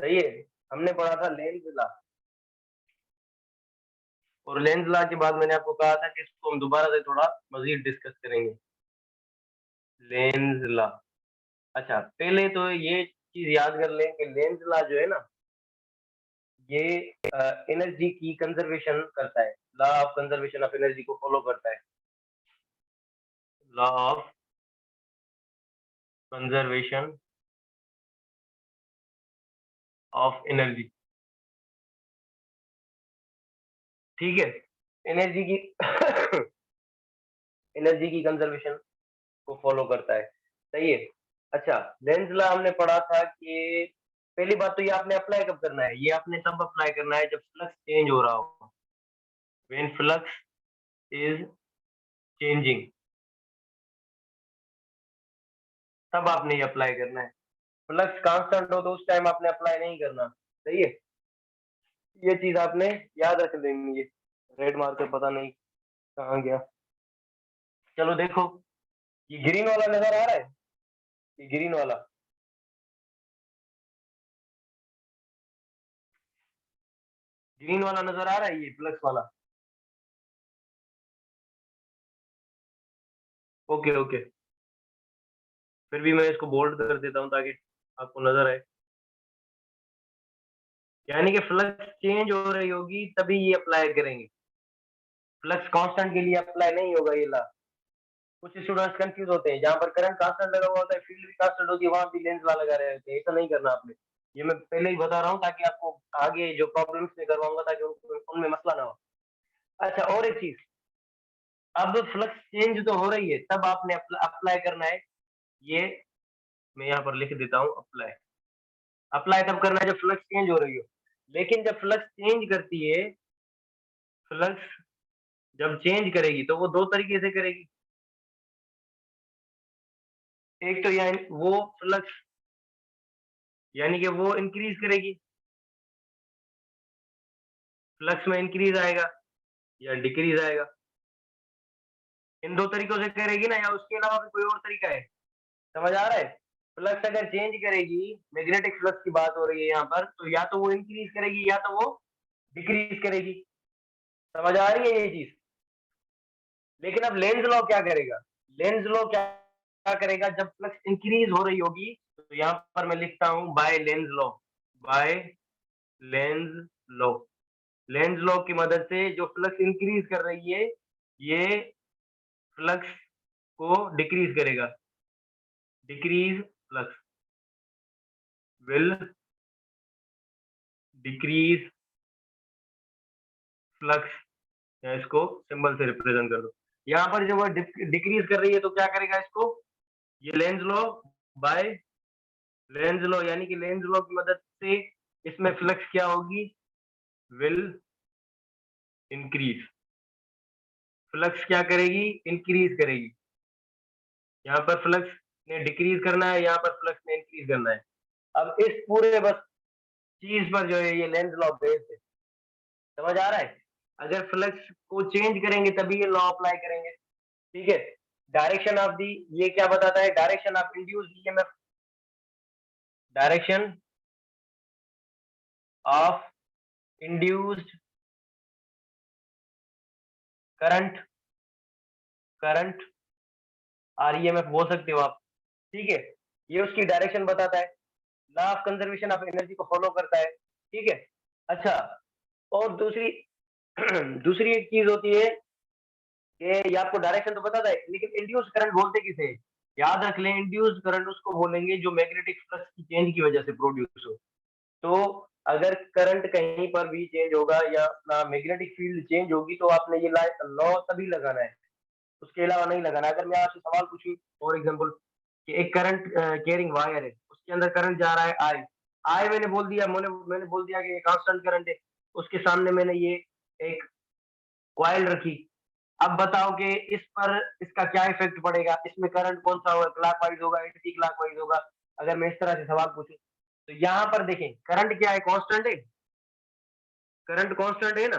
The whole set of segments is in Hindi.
सही है। हमने पढ़ा था लेंज लॉ, और लेंज लॉ के बाद मैंने आपको कहा था कि इसको हम दोबारा से थोड़ा मजीद डिस्कस करेंगे। Lenz law. अच्छा, पहले तो ये चीज याद कर लें कि लेंज लॉ जो है ना, ये एनर्जी की कंजर्वेशन करता है, law of conservation of energy को फॉलो करता है। Law of conservation of energy, ठीक है। एनर्जी की एनर्जी की कंजर्वेशन को फॉलो करता है, सही है। अच्छा, लेंज लॉ हमने पढ़ा था कि पहली बात तो ये आपने अप्लाई कब करना है, ये आपने तब अप्लाई करना है जब फ्लक्स चेंज हो रहा हो, व्हेन फ्लक्स इज चेंजिंग, तब आपने ये अप्लाई करना है। फ्लक्स कांस्टेंट हो तो उस टाइम आपने अप्लाई नहीं करना, सही है। ये चीज आपने याद रख लेनी है। रेड मार्कर पता नहीं कहाँ गया। चलो देखो, ये ग्रीन वाला नजर आ रहा है, ये ग्रीन वाला, ग्रीन वाला नजर आ रहा है, ये फ्लक्स वाला। ओके ओके, फिर भी मैं इसको बोल्ड कर देता हूँ ताकि आपको नजर आए। यानी कि फ्लक्स चेंज हो रही होगी तभी ये अप्लाई करेंगे, फ्लक्स कांस्टेंट के लिए अप्लाई नहीं होगा ये ला। कुछ स्टूडेंट्स कंफ्यूज होते हैं, जहां पर करंट कांस्टेंट लगा हुआ होता है, फील्ड भी कांस्टेंट होती है, वहां भी लेंस ला लगा रहे होते हैं। ऐसा नहीं करना आपने, ये मैं पहले ही बता रहा हूँ ताकि आपको आगे जो प्रॉब्लम्स में करवाऊंगा ताकि उनमें मसला ना हो। अच्छा, और एक चीज, अब फ्लक्स चेंज तो हो रही है तब आपने अप्लाई करना है, ये मैं यहाँ पर लिख देता हूँ, अप्लाई। अप्लाई तब करना है जब फ्लक्स चेंज हो रही हो, लेकिन जब फ्लक्स चेंज करती है, फ्लक्स जब चेंज करेगी तो वो दो तरीके से करेगी। एक तो यानी वो फ्लक्स, यानी कि वो इंक्रीज करेगी, फ्लक्स में इंक्रीज आएगा या डिक्रीज आएगा, इन दो तरीकों से करेगी ना, या उसके अलावा भी कोई और तरीका है? समझ आ रहा है? फ्लक्स अगर चेंज करेगी, मैग्नेटिक फ्लक्स की बात हो रही है यहाँ पर, तो या तो वो इंक्रीज करेगी या तो वो डिक्रीज करेगी। समझ आ रही है ये चीज? लेकिन अब लेंज लॉ क्या करेगा, लेंज लॉ क्या करेगा, जब फ्लक्स इंक्रीज हो रही होगी तो यहाँ पर मैं लिखता हूँ by Lenz law, by Lenz law. Lenz law की मदद से जो फ्लक्स इंक्रीज कर रही है, ये फ्लक्स को डिक्रीज करेगा, decrease flux will decrease flux, या इसको सिंबल से रिप्रेजेंट कर दो। यहाँ पर जब वो डिक्रीज कर रही है तो क्या करेगा इसको, ये Lenz law, by Lenz law, यानी कि लेंज लॉ की मदद से इसमें फ्लक्स क्या होगी, विल इंक्रीज। फ्लक्स क्या करेगी, इंक्रीज करेगी। यहाँ पर फ्लक्स ने डिक्रीज करना है, यहाँ पर फ्लक्स ने इंक्रीज करना है। अब इस पूरे बस चीज पर जो है ये लेंज लॉ बेस्ड है। समझ आ रहा है? अगर फ्लक्स को चेंज करेंगे तभी ये लॉ अप्लाई करेंगे, ठीक है। डायरेक्शन ऑफ दी, ये क्या बताता है, direction of induced EMF, direction of induced current, current और ईएमएफ बोल सकते हो आप, ठीक है। ये उसकी डायरेक्शन बताता है, law of conservation of energy को फॉलो करता है, ठीक है। अच्छा, और दूसरी दूसरी एक चीज होती है कि ये आपको डायरेक्शन तो बताता है, लेकिन इंड्यूस करंट बोलते किसे हैं? याद रख लें, इंड्यूस करंट उसको बोलेंगे जो मैग्नेटिक फ्लक्स की चेंज की वजह से प्रोड्यूस हो। तो अगर करंट कहीं पर भी चेंज होगा या अपना मैग्नेटिक फील्ड चेंज होगी तो आपने ये लॉ तभी लगाना है, उसके अलावा नहीं लगाना। अगर मैं आपसे सवाल पूछूं, फॉर एग्जाम्पल, कि एक करंट कैरिंग वायर है, उसके अंदर करंट जा रहा है आई, आई मैंने बोल दिया, मैंने बोल दिया कि ये कांस्टेंट करंट है, उसके सामने मैंने ये एक कॉइल रखी। अब बताओ कि इस पर इसका क्या इफेक्ट पड़ेगा, इसमें करंट कौन सा होगा, क्लॉकवाइज होगा, एंटी क्लॉकवाइज होगा? अगर मैं इस तरह से सवाल पूछूं तो यहाँ पर देखें, करंट क्या है, कांस्टेंट है, करंट कांस्टेंट है ना,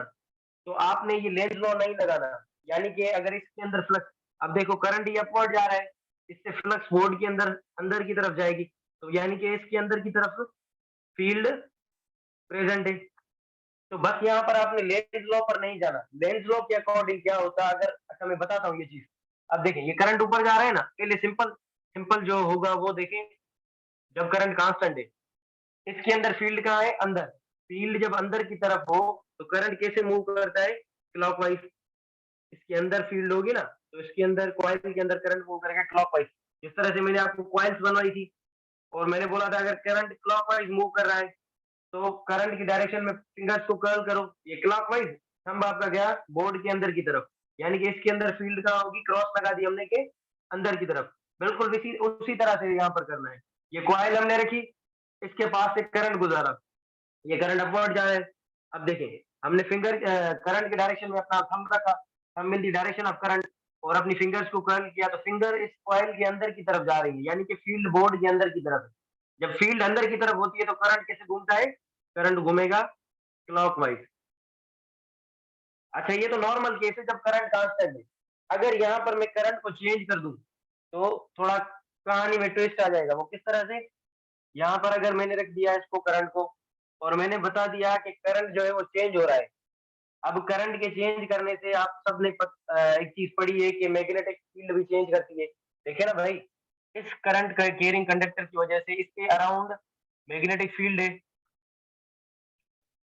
तो आपने ये लेंज लॉ नहीं लगाना। यानी कि अगर इसके अंदर फ्लक्स, अब देखो करंट ये अपवर्ड जा रहा है, इससे फ्लक्स बोर्ड के अंदर अंदर की तरफ जाएगी, तो यानी कि इसके अंदर की तरफ फील्ड प्रेजेंट है। तो बस यहाँ पर आपने लेंज लॉ पर नहीं जाना। लेंज लॉ के अकॉर्डिंग क्या होता है, अगर अच्छा मैं बताता हूँ ये चीज। अब देखें ये करंट ऊपर जा रहा है ना, पहले सिंपल सिंपल जो होगा वो देखें। जब करंट कांस्टेंट है, इसके अंदर फील्ड कहाँ है, अंदर। फील्ड जब अंदर की तरफ हो तो करंट कैसे मूव करता है, क्लॉकवाइज। इसके अंदर फील्ड होगी ना, तो इसके अंदर कॉइल के अंदर करंट मूव करेगा क्लॉकवाइज। जिस तरह से मैंने आपको कॉइल्स बनवाई थी और मैंने बोला था अगर करंट क्लॉकवाइज मूव कर रहा है तो करंट की डायरेक्शन में फिंगर्स को कर्ल करो, ये क्लॉकवाइज। थंब आपका गया बोर्ड के अंदर की तरफ, यानी कि इसके अंदर फील्ड कहाँ होगी, क्रॉस लगा दी हमने के अंदर की तरफ। बिल्कुल उसी तरह से यहाँ पर करना है। ये कॉइल हमने रखी, इसके पास से करंट गुजारा, ये करंट अपवर्ड जा रहा है। अब देखें हमने फिंगर करंट के डायरेक्शन में अपना थंब रखा, thumb in the direction of current, और अपनी फिंगर्स को कर्ल किया तो फिंगर इस कॉइल के अंदर की तरफ जा रही है, यानी कि फील्ड बोर्ड के अंदर की तरफ है। जब फील्ड अंदर की तरफ होती है तो करंट कैसे घूमता है, करंट घूमेगा क्लॉकवाइज। अच्छा ये तो नॉर्मल केस है जब करंट कांस्टेंट है। अगर यहाँ पर मैं करंट को चेंज कर दूं तो थोड़ा कहानी में ट्विस्ट आ जाएगा। वो किस तरह से, यहाँ पर अगर मैंने रख दिया इसको करंट को और मैंने बता दिया कि करंट जो है वो चेंज हो रहा है। अब करंट के चेंज करने से आप सबने एक चीज पढ़ी है कि मैग्नेटिक फील्ड भी चेंज करती है। देखिए ना भाई, इस करंट का कैरिंग कंडक्टर की वजह से इसके अराउंड मैग्नेटिक फील्ड है।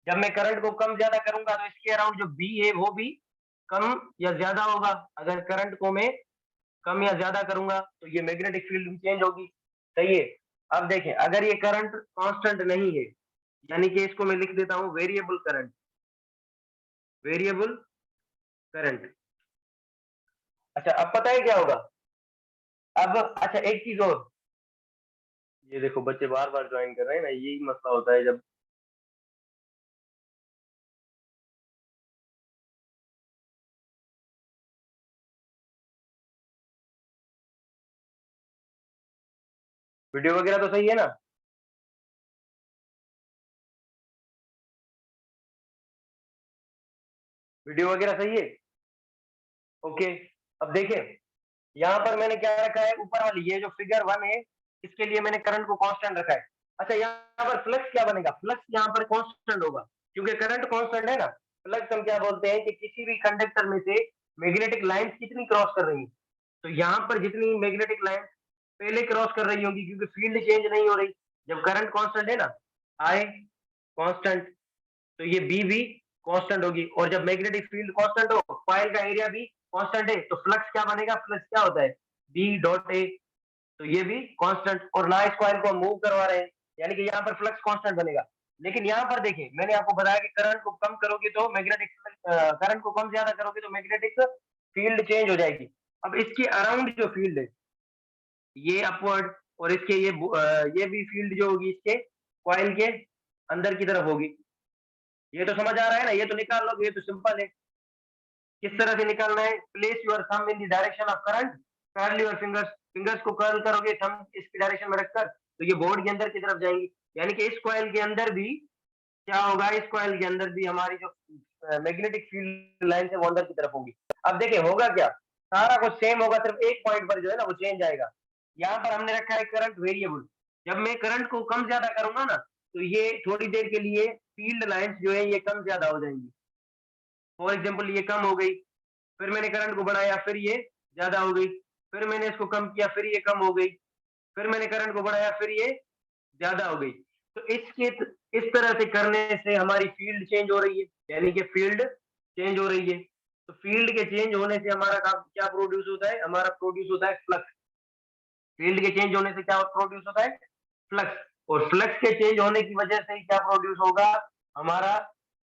जब मैं करंट को कम ज्यादा करूंगा तो इसके अराउंड जो बी है वो भी कम या ज्यादा होगा। अगर करंट को मैं कम या ज्यादा करूंगा तो ये मैग्नेटिक फील्ड भी चेंज होगी। सही है। अब देखें अगर ये करंट कांस्टेंट नहीं है, यानी कि इसको मैं लिख देता हूं वेरिएबल करंट, वेरिएबल करंट। अच्छा अब पता है क्या होगा। अब अच्छा एक चीज और, ये देखो बच्चे बार बार ज्वाइन कर रहे हैं ना, यही मसला होता है जब। वीडियो वगैरह तो सही है ना। वीडियो वगैरह सही है। ओके। अब देखें यहाँ पर मैंने क्या रखा है, ऊपर वाली ये जो फिगर 1 है इसके लिए मैंने करंट को कांस्टेंट रखा है। अच्छा यहाँ पर फ्लक्स क्या बनेगा, फ्लक्स यहाँ पर कांस्टेंट होगा क्योंकि करंट कांस्टेंट है ना। फ्लक्स हम क्या बोलते हैं कि किसी भी कंडक्टर में से मैग्नेटिक लाइंस कितनी क्रॉस कर रही है, तो यहाँ पर जितनी मैग्नेटिक लाइन पहले क्रॉस कर रही होंगी क्योंकि फील्ड चेंज नहीं हो रही। जब करंट कांस्टेंट है ना, आई कांस्टेंट, तो ये बी भी कांस्टेंट होगी। और जब मैग्नेटिक फील्ड कांस्टेंट हो, कॉइल का एरिया भी कांस्टेंट है, तो फ्लक्स क्या बनेगा, फ्लक्स क्या होता है, बी डॉट ए। तो ये भी कांस्टेंट, और ना इस कॉइल को मूव करवा रहे हैं, यानी कि यहाँ पर फ्लक्स कांस्टेंट बनेगा। लेकिन यहाँ पर देखिए मैंने आपको बताया कि करंट को कम करोगे तो मैग्नेटिक, करंट को कम ज्यादा करोगे तो मैग्नेटिक फील्ड चेंज हो जाएगी। अब इसके अराउंड जो फील्ड है ये अपवर्ड, और इसके ये भी फील्ड जो होगी इसके कॉइल के अंदर की तरफ होगी। ये तो समझ आ रहा है ना, ये तो निकाल लोगे, ये तो सिंपल है। किस तरह से निकालना है, place your thumb in the direction of current, curl your fingers, fingers को कर्ल करोगे थंब इसकी डायरेक्शन में रखकर तो ये बोर्ड के अंदर की तरफ जाएंगी। यानी कि इस कॉइल के अंदर भी क्या होगा, इस कॉइल के अंदर भी हमारी जो मैग्नेटिक फील्ड लाइन है वो अंदर की तरफ होगी। अब देखिए होगा क्या, सारा कुछ सेम होगा, सिर्फ एक पॉइंट पर जो है ना वो चेंज आएगा। यहाँ पर हमने रखा है करंट वेरिएबल। जब मैं करंट को कम ज्यादा करूंगा ना तो ये थोड़ी देर के लिए फील्ड लाइंस जो है ये कम ज्यादा हो जाएंगी। फॉर एग्जाम्पल ये कम हो गई, फिर मैंने करंट को बढ़ाया फिर ये ज्यादा हो गई, फिर मैंने इसको कम किया फिर ये कम हो गई, फिर मैंने करंट को बढ़ाया फिर ये ज्यादा हो गई। तो इस तरह से करने से हमारी फील्ड चेंज हो रही है, यानी कि फील्ड चेंज हो रही है। तो फील्ड के चेंज होने से हमारा क्या प्रोड्यूस होता है, हमारा प्रोड्यूस होता है फ्लक्स। फील्ड के चेंज होने से क्या प्रोड्यूस होता है, फ्लक्स। और फ्लक्स के चेंज होने की वजह से क्या प्रोड्यूस होगा हमारा,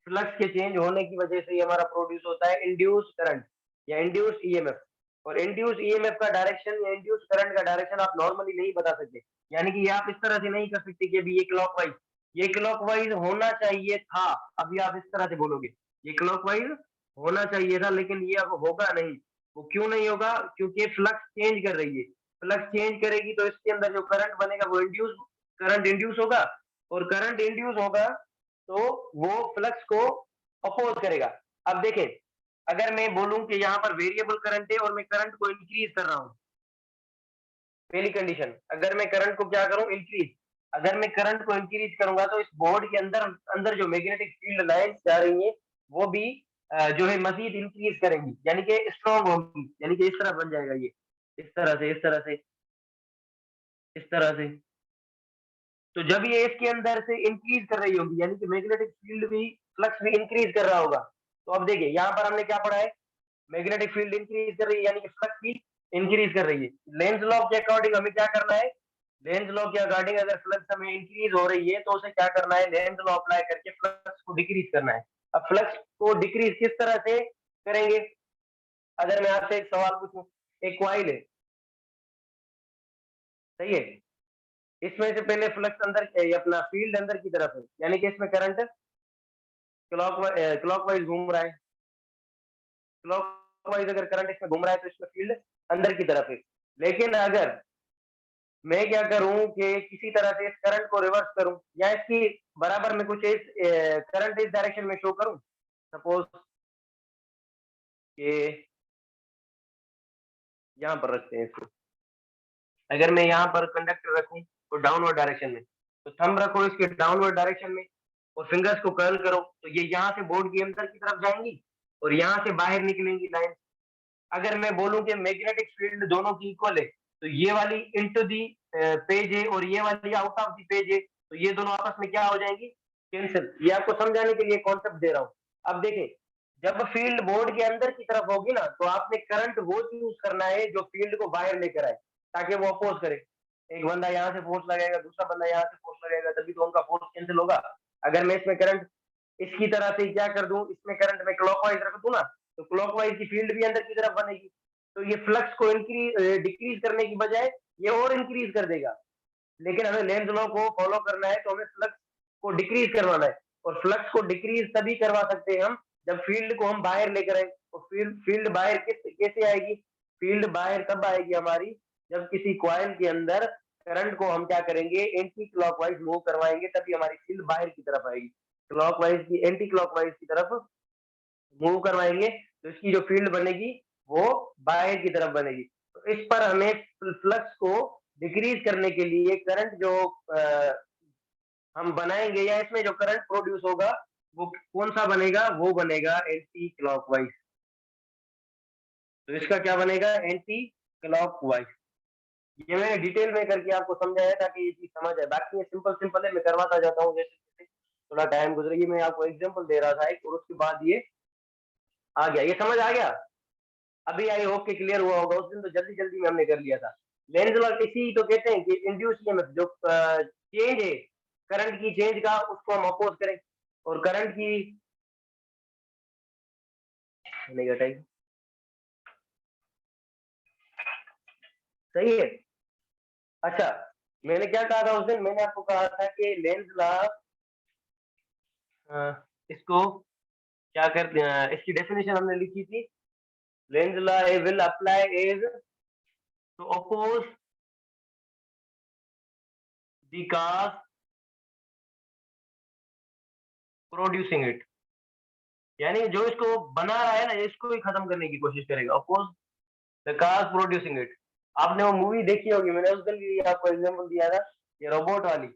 फ्लक्स के चेंज होने की वजह से ही हमारा प्रोड्यूस होता है इंड्यूस करंट या इंड्यूस ईएमएफ। और इंड्यूस ईएमएफ का डायरेक्शन या इंड्यूस करंट का डायरेक्शन आप नॉर्मली नहीं बता सकते, यानी कि ये आप इस तरह से नहीं कर सकते कि अभी ये क्लॉकवाइज, ये क्लॉकवाइज होना चाहिए था, अभी आप इस तरह से बोलोगे ये क्लॉकवाइज होना चाहिए था, लेकिन ये अब होगा नहीं। वो क्यों नहीं होगा, क्योंकि फ्लक्स चेंज कर रही है। फ्लक्स चेंज करेगी तो इसके अंदर जो करंट बनेगा वो इंड्यूस करंट इंड्यूस होगा, और करंट इंड्यूस होगा तो वो फ्लक्स को अपोज करेगा। अब देखें अगर मैं बोलूं कि यहाँ पर वेरिएबल करंट है और मैं करंट को इंक्रीज कर रहा हूं, पहली कंडीशन, अगर मैं करंट को क्या करूं, इंक्रीज, अगर मैं करंट को इंक्रीज करूंगा तो इस बोर्ड के अंदर अंदर जो मैग्नेटिक फील्ड लाइंस जा रही है वो भी जो है मजीद इंक्रीज करेंगी, यानी कि स्ट्रॉन्ग होगी, यानी कि इस तरह बन जाएगा ये, इस तरह से, इस तरह से, इस तरह से। तो जब ये इसके अंदर से इंक्रीज कर रही होगी, यानी कि मैग्नेटिक फील्ड भी, फ्लक्स भी इंक्रीज कर रहा होगा। तो अब देखिए यहाँ पर हमने क्या पढ़ा है, मैग्नेटिक फील्ड इंक्रीज कर रही है यानी कि फ्लक्स भी इंक्रीज कर रही है। लेंज लॉ के अकॉर्डिंग हमें क्या करना है, लेंज लॉ के अकॉर्डिंग अगर फ्लक्स हमें इंक्रीज हो रही है तो उसे क्या करना है, लेंज लॉ अप्लाई करके फ्लक्स को डिक्रीज करना है। अब फ्लक्स को डिक्रीज किस तरह से करेंगे, अगर मैं आपसे एक सवाल पूछूं, एक क्वाइल है, सही है, इसमें से पहले फ्लक्स अंदर अपना फील्ड अंदर की तरफ है, यानी कि इसमें करंट क्लॉकवाइज घूम रहा है, क्लॉकवाइज अगर करंट इसमें घूम रहा है तो इसमें फील्ड अंदर की तरफ है। लेकिन अगर मैं क्या करूं कि किसी तरह से इस करंट को रिवर्स करूं या इसकी बराबर में कुछ इस करंट इस डायरेक्शन में शो करूं, सपोज कि यहाँ पर रखते हैं इसको, अगर मैं यहाँ पर कंडक्टर रखूं तो डाउनवर्ड डायरेक्शन में, तो थंब रखो इसके डाउनवर्ड डायरेक्शन में और फिंगर्स को कर्ल करो, तो ये यहाँ से बोर्ड के अंदर की तरफ जाएंगी और यहाँ से बाहर निकलेंगी लाइन। अगर मैं बोलूं कि मैग्नेटिक फील्ड दोनों की इक्वल है, तो ये वाली इनटू दी पेज है और ये वाली आउट ऑफ दी पेज है, तो ये दोनों आपस में क्या हो जाएंगी, कैंसिल। ये आपको समझाने के लिए कॉन्सेप्ट दे रहा हूँ। अब देखें, जब फील्ड बोर्ड के अंदर की तरफ होगी ना, तो आपने करंट वो चूज करना है जो फील्ड को बाहर लेकर आए, ताकि वो अपोज करे। एक बंदा यहाँ से फोर्स लगाएगा, दूसरा बंदा यहाँ से फोर्स लगाएगा, तभी तो उनका फोर्स कैंसिल होगा। अगर मैं इसमें करंट इसकी तरह से क्या कर दूं, इसमें करंट में क्लॉकवाइज रख दूं ना, तो क्लॉकवाइज की फील्ड भी अंदर की तरफ बनेगी, तो ये फ्लक्स को इंक्रीज डिक्रीज करने की बजाय ये और इंक्रीज कर देगा। लेकिन हमें लेंज लॉ को फॉलो करना है, तो हमें फ्लक्स को डिक्रीज करवाना है, और फ्लक्स को डिक्रीज तभी करवा सकते हैं हम जब फील्ड को हम बाहर लेकर आए। तो फील्ड फील्ड बाहर कैसे आएगी, फील्ड बाहर तब आएगी हमारी जब किसी कॉइल के अंदर करंट को हम क्या करेंगे, एंटी क्लॉकवाइज मूव करवाएंगे, तभी हमारी फील्ड बाहर की तरफ आएगी। क्लॉकवाइज की एंटी क्लॉकवाइज की तरफ मूव करवाएंगे तो इसकी जो फील्ड बनेगी वो बाहर की तरफ बनेगी। तो इस पर हमें फ्लक्स को डिक्रीज करने के लिए करंट जो हम बनाएंगे या इसमें जो करंट प्रोड्यूस होगा वो कौन सा बनेगा, वो बनेगा एंटी क्लॉकवाइज। तो इसका क्या बनेगा, एंटी क्लॉकवाइज। ये मैंने डिटेल में करके आपको समझाया ताकि ये चीज समझ आए, बाकी ये सिंपल सिंपल है, मैं करवाता जाता हूँ जैसे जैसे थोड़ा टाइम गुजरेगी। मैं आपको एग्जांपल दे रहा था एक, और उसके बाद ये आ गया, ये समझ आ गया। अभी आई होप के क्लियर हुआ होगा, उस दिन तो जल्दी जल्दी में हमने कर लिया था। लेंज लॉ इसी तो कहते हैं कि इंड्यूस ईएमएफ जो चेंज है करंट की चेंज का, उसको हम अपोज करें, और करंट की घटाई, सही है। अच्छा, मैंने क्या कहा था उस दिन, मैंने आपको कहा था कि लेंज लॉ इसको क्या करते हैं, इसकी डेफिनेशन हमने लिखी थी, Lenz law will apply is to oppose the cause producing it, यानी जो इसको बना रहा है ना, इसको ही खत्म करने की कोशिश करेगा, oppose the cause producing it. आपने वो मूवी देखी होगी, मैंने उस दिन भी आपको एग्जांपल दिया था, ये रोबोट वाली।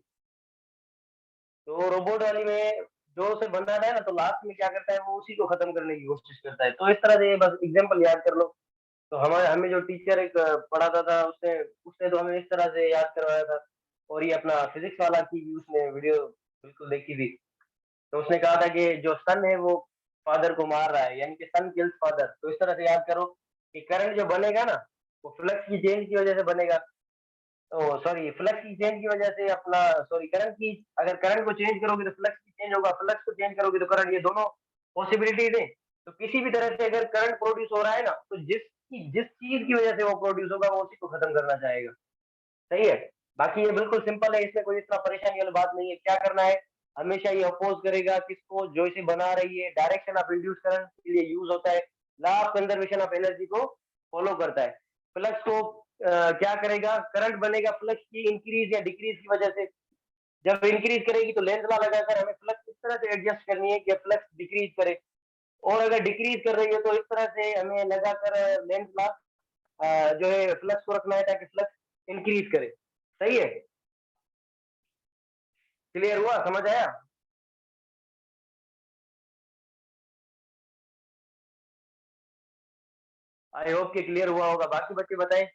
तो रोबोट वाली में जो उसे बना रहा है ना, तो लास्ट में क्या करता है, वो उसी को खत्म करने की कोशिश करता है। तो इस तरह से बस एग्जांपल याद कर लो। तो हमारे हमें जो टीचर एक पढ़ाता था, उसने उसने तो हमें इस तरह से याद करवाया था। और ये अपना फिजिक्स वाला की भी उसने वीडियो बिल्कुल देखी थी। तो उसने कहा था कि जो सन है वो फादर को मार रहा है, यानी कि सन किल्स फादर। तो इस तरह से याद करो कि करंट जो बनेगा ना, वो फ्लक्स की चेंज की वजह से बनेगा। तो सॉरी, फ्लक्स की चेंज की वजह से अपना, सॉरी, करंट की, अगर करंट को चेंज करोगे तो फ्लक्स की चेंज होगा, फ्लक्स को चेंज करोगे तो करंट, ये दोनों पॉसिबिलिटीज है। तो किसी भी तरह से अगर करंट प्रोड्यूस हो रहा है ना, तो जिस चीज की वजह से वो प्रोड्यूस होगा वो उसी को खत्म करना चाहेगा, सही है। बाकी ये बिल्कुल सिंपल है, इसमें कोई इतना परेशानी वाली बात नहीं है। क्या करना है, हमेशा ये अपोज करेगा किसको, जो इसे बना रही है, डायरेक्शन ऑफ इंड्यूस करंट के लिए यूज होता है, law of conservation of energy को फॉलो करता है। फ्लक्स को क्या करेगा, करंट बनेगा फ्लक्स की इंक्रीज या डिक्रीज की वजह से। जब इंक्रीज करेगी तो लेंथ लॉ लगाकर हमें फ्लक्स इस तरह से एडजस्ट करनी है कि फ्लक्स डिक्रीज करे, और अगर डिक्रीज कर रही है तो इस तरह से हमें लगाकर लेंथ लॉ जो है फ्लक्स को रखना है ताकि फ्लक्स इंक्रीज करे, सही है। क्लियर हुआ, समझ आया? आई होप कि क्लियर हुआ होगा। बाकी बच्चे बताएं,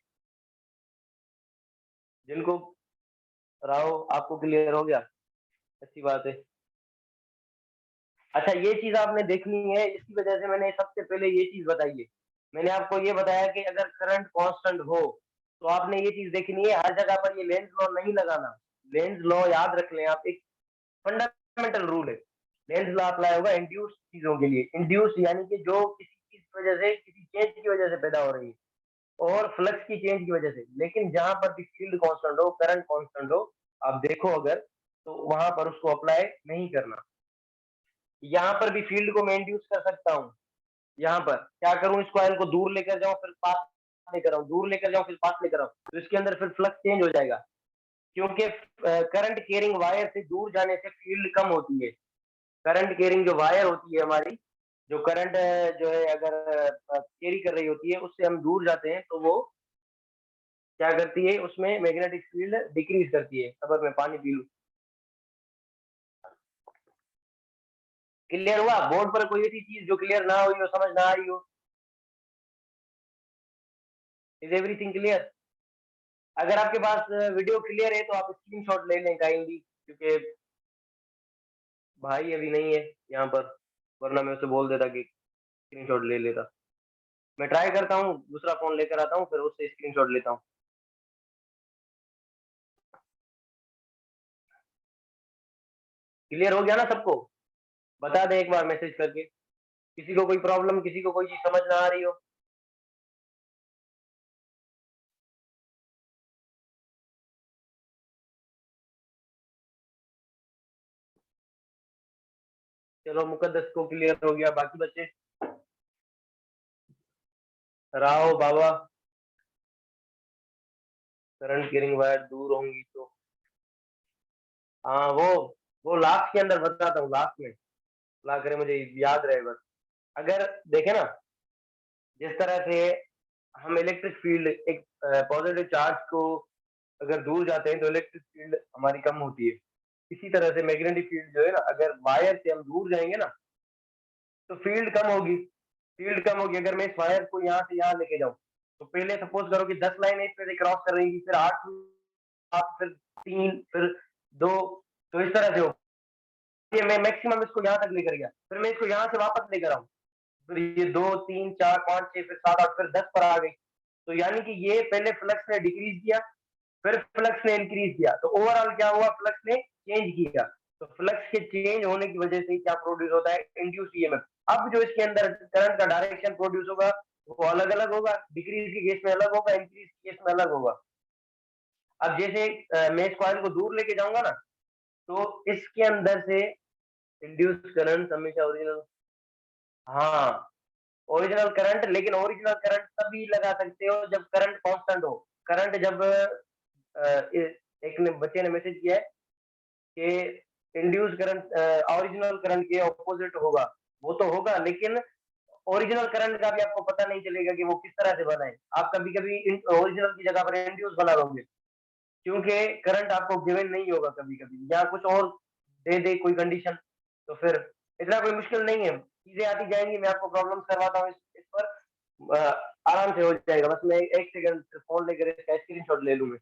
जिनको रहा हो। आपको क्लियर हो गया, अच्छी बात है। अच्छा, ये चीज आपने देखनी है, इसकी वजह से मैंने सबसे पहले ये चीज बताई है। मैंने आपको ये बताया कि अगर करंट कांस्टेंट हो तो आपने ये चीज देखनी है, हर जगह पर ये लेंज लॉ नहीं लगाना। लेंज लॉ याद रख लें आप, एक फंडामेंटल रूल है। लेंज लॉ अप्लाई होगा इंड्यूस चीजों के लिए। इंड्यूस यानी कि जो किसी चीज की वजह से, किसी चेंज की वजह से पैदा हो रही है, और फ्लक्स की चेंज की वजह से। लेकिन जहां पर भी फील्ड कांस्टेंट हो, करंट कांस्टेंट हो, आप देखो अगर, तो वहां पर उसको अप्लाई नहीं करना। यहाँ पर भी फील्ड को मैं इंड्यूस कर सकता हूँ। यहाँ पर क्या करूं, इस कॉइल को दूर लेकर जाऊं फिर पास लेकर आऊं, दूर लेकर जाऊं फिर पास लेकर आऊं, तो इसके अंदर फिर फ्लक्स चेंज हो जाएगा। क्योंकि करंट कैरिंग वायर से दूर जाने से फील्ड कम होती है। करंट कैरिंग जो वायर होती है हमारी, जो करंट जो है अगर कैरी कर रही होती है, उससे हम दूर जाते हैं तो वो क्या करती है, उसमें मैग्नेटिक फील्ड डिक्रीज करती है। अगर मैं पानी पी लूं। क्लियर हुआ? बोर्ड पर कोई ऐसी चीज जो क्लियर ना हुई हो, समझ ना आ रही हो? Is everything clear? अगर आपके पास वीडियो क्लियर है तो आप स्क्रीनशॉट ले लें काइंडली, क्योंकि भाई अभी नहीं है यहाँ पर, वरना मैं उसे बोल देता कि स्क्रीनशॉट ले लेता। मैं ट्राई करता हूँ, दूसरा फोन लेकर आता हूँ, फिर उससे स्क्रीनशॉट लेता हूँ। क्लियर हो गया ना सबको? बता दें एक बार मैसेज करके, किसी को कोई प्रॉब्लम, किसी को कोई चीज समझ ना आ रही हो। चलो, मुकद्दस को क्लियर हो गया, बाकी बच्चे? राहो बाबा, करंट कैरिंग वायर दूर होंगी तो, हाँ वो लास्ट के अंदर बताता हूँ, लास्ट में। ला करे मुझे याद रहे बस। अगर देखे ना, जिस तरह से हम इलेक्ट्रिक फील्ड, एक पॉजिटिव चार्ज को अगर दूर जाते हैं तो इलेक्ट्रिक फील्ड हमारी कम होती है। इसी तरह से मैग्नेटिक फील्ड जो है ना, अगर वायर से हम दूर जाएंगे ना, तो फील्ड कम होगी। फील्ड कम होगी। अगर मैं इस वायर को यहाँ से यहाँ लेके जाऊँ, तो पहले सपोज करो कि 10 लाइनें इस पे से क्रॉस कर रही, फिर 8, 7, फिर 3, फिर 2, तो इस तरह से हो। ये मैं मैक्सिमम इसको यहाँ तक लेकर गया, फिर मैं इसको यहाँ से वापस लेकर आऊँ, फिर ये 2, 3, 4, 5, 6, फिर 7, 8, फिर 10 पर आ गई। तो यानी कि ये पहले फ्लक्स ने डिक्रीज किया, फिर फ्लक्स ने इंक्रीज किया, तो ओवरऑल क्या हुआ, फ्लक्स ने चेंज किया। तो फ्लक्स के चेंज होने की वजह से क्या प्रोड्यूस होता है, इंड्यूस ईएमएफ। अब जो इसके अंदर करंट का डायरेक्शन प्रोड्यूस होगा वो अलग अलग होगा, डिक्रीज की केस में अलग होगा, इंक्रीज की केस में अलग होगा। अब जैसे मैं इस कॉइल को दूर लेके जाऊंगा ना, तो इसके अंदर से इंड्यूस करंट हमेशा ओरिजिनल, हाँ, ओरिजिनल करंट। लेकिन ओरिजिनल करंट तभी लगा सकते हो जब करंट कांस्टेंट हो। करंट जब एक ने बच्चे ने मैसेज किया है कि इंड्यूस करंट ओरिजिनल करंट के ऑपोजिट होगा, वो तो होगा, लेकिन ओरिजिनल करंट का भी आपको पता नहीं चलेगा कि वो किस तरह से बना है। आप कभी कभी ओरिजिनल की जगह पर इंड्यूस बना लोगे, क्योंकि करंट आपको गिवन नहीं होगा कभी कभी, या कुछ और दे दे कोई कंडीशन। तो फिर इतना कोई मुश्किल नहीं है, चीजें आती जाएंगी। मैं आपको प्रॉब्लम करवाता हूँ इस पर, आराम से हो जाएगा। बस मैं एक सेकंड फोन लेकर इसका स्क्रीनशॉट ले लूँ मैं।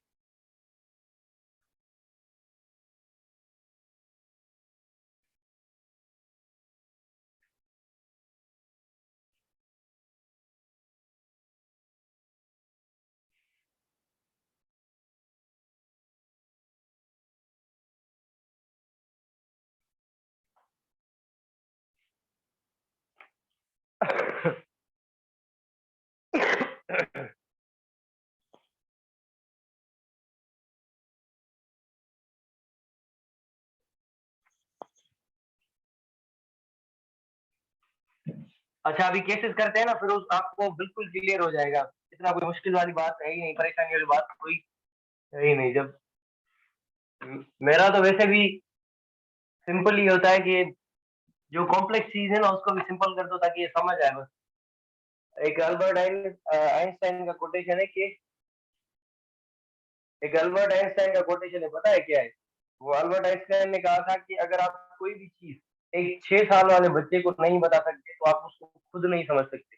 अच्छा, अभी केसेस करते हैं ना, फिर उस आपको बिल्कुल क्लियर हो जाएगा। इतना कोई मुश्किल वाली बात है ही नहीं, परेशानी वाली बात कोई है ही नहीं। जब मेरा तो वैसे भी सिंपल ही होता है कि जो कॉम्प्लेक्स चीज है ना उसको भी सिंपल कर दो ताकि ये समझ आए बस। एक अल्बर्ट आइंस्टाइन का कोटेशन है कि, एक अल्बर्ट आइंस्टाइन का कोटेशन है, पता है क्या है? वो अल्बर्ट आइंस्टाइन ने कहा था कि अगर आप कोई भी चीज एक 6 साल वाले बच्चे को नहीं बता सकते तो आप उसको खुद नहीं समझ सकते।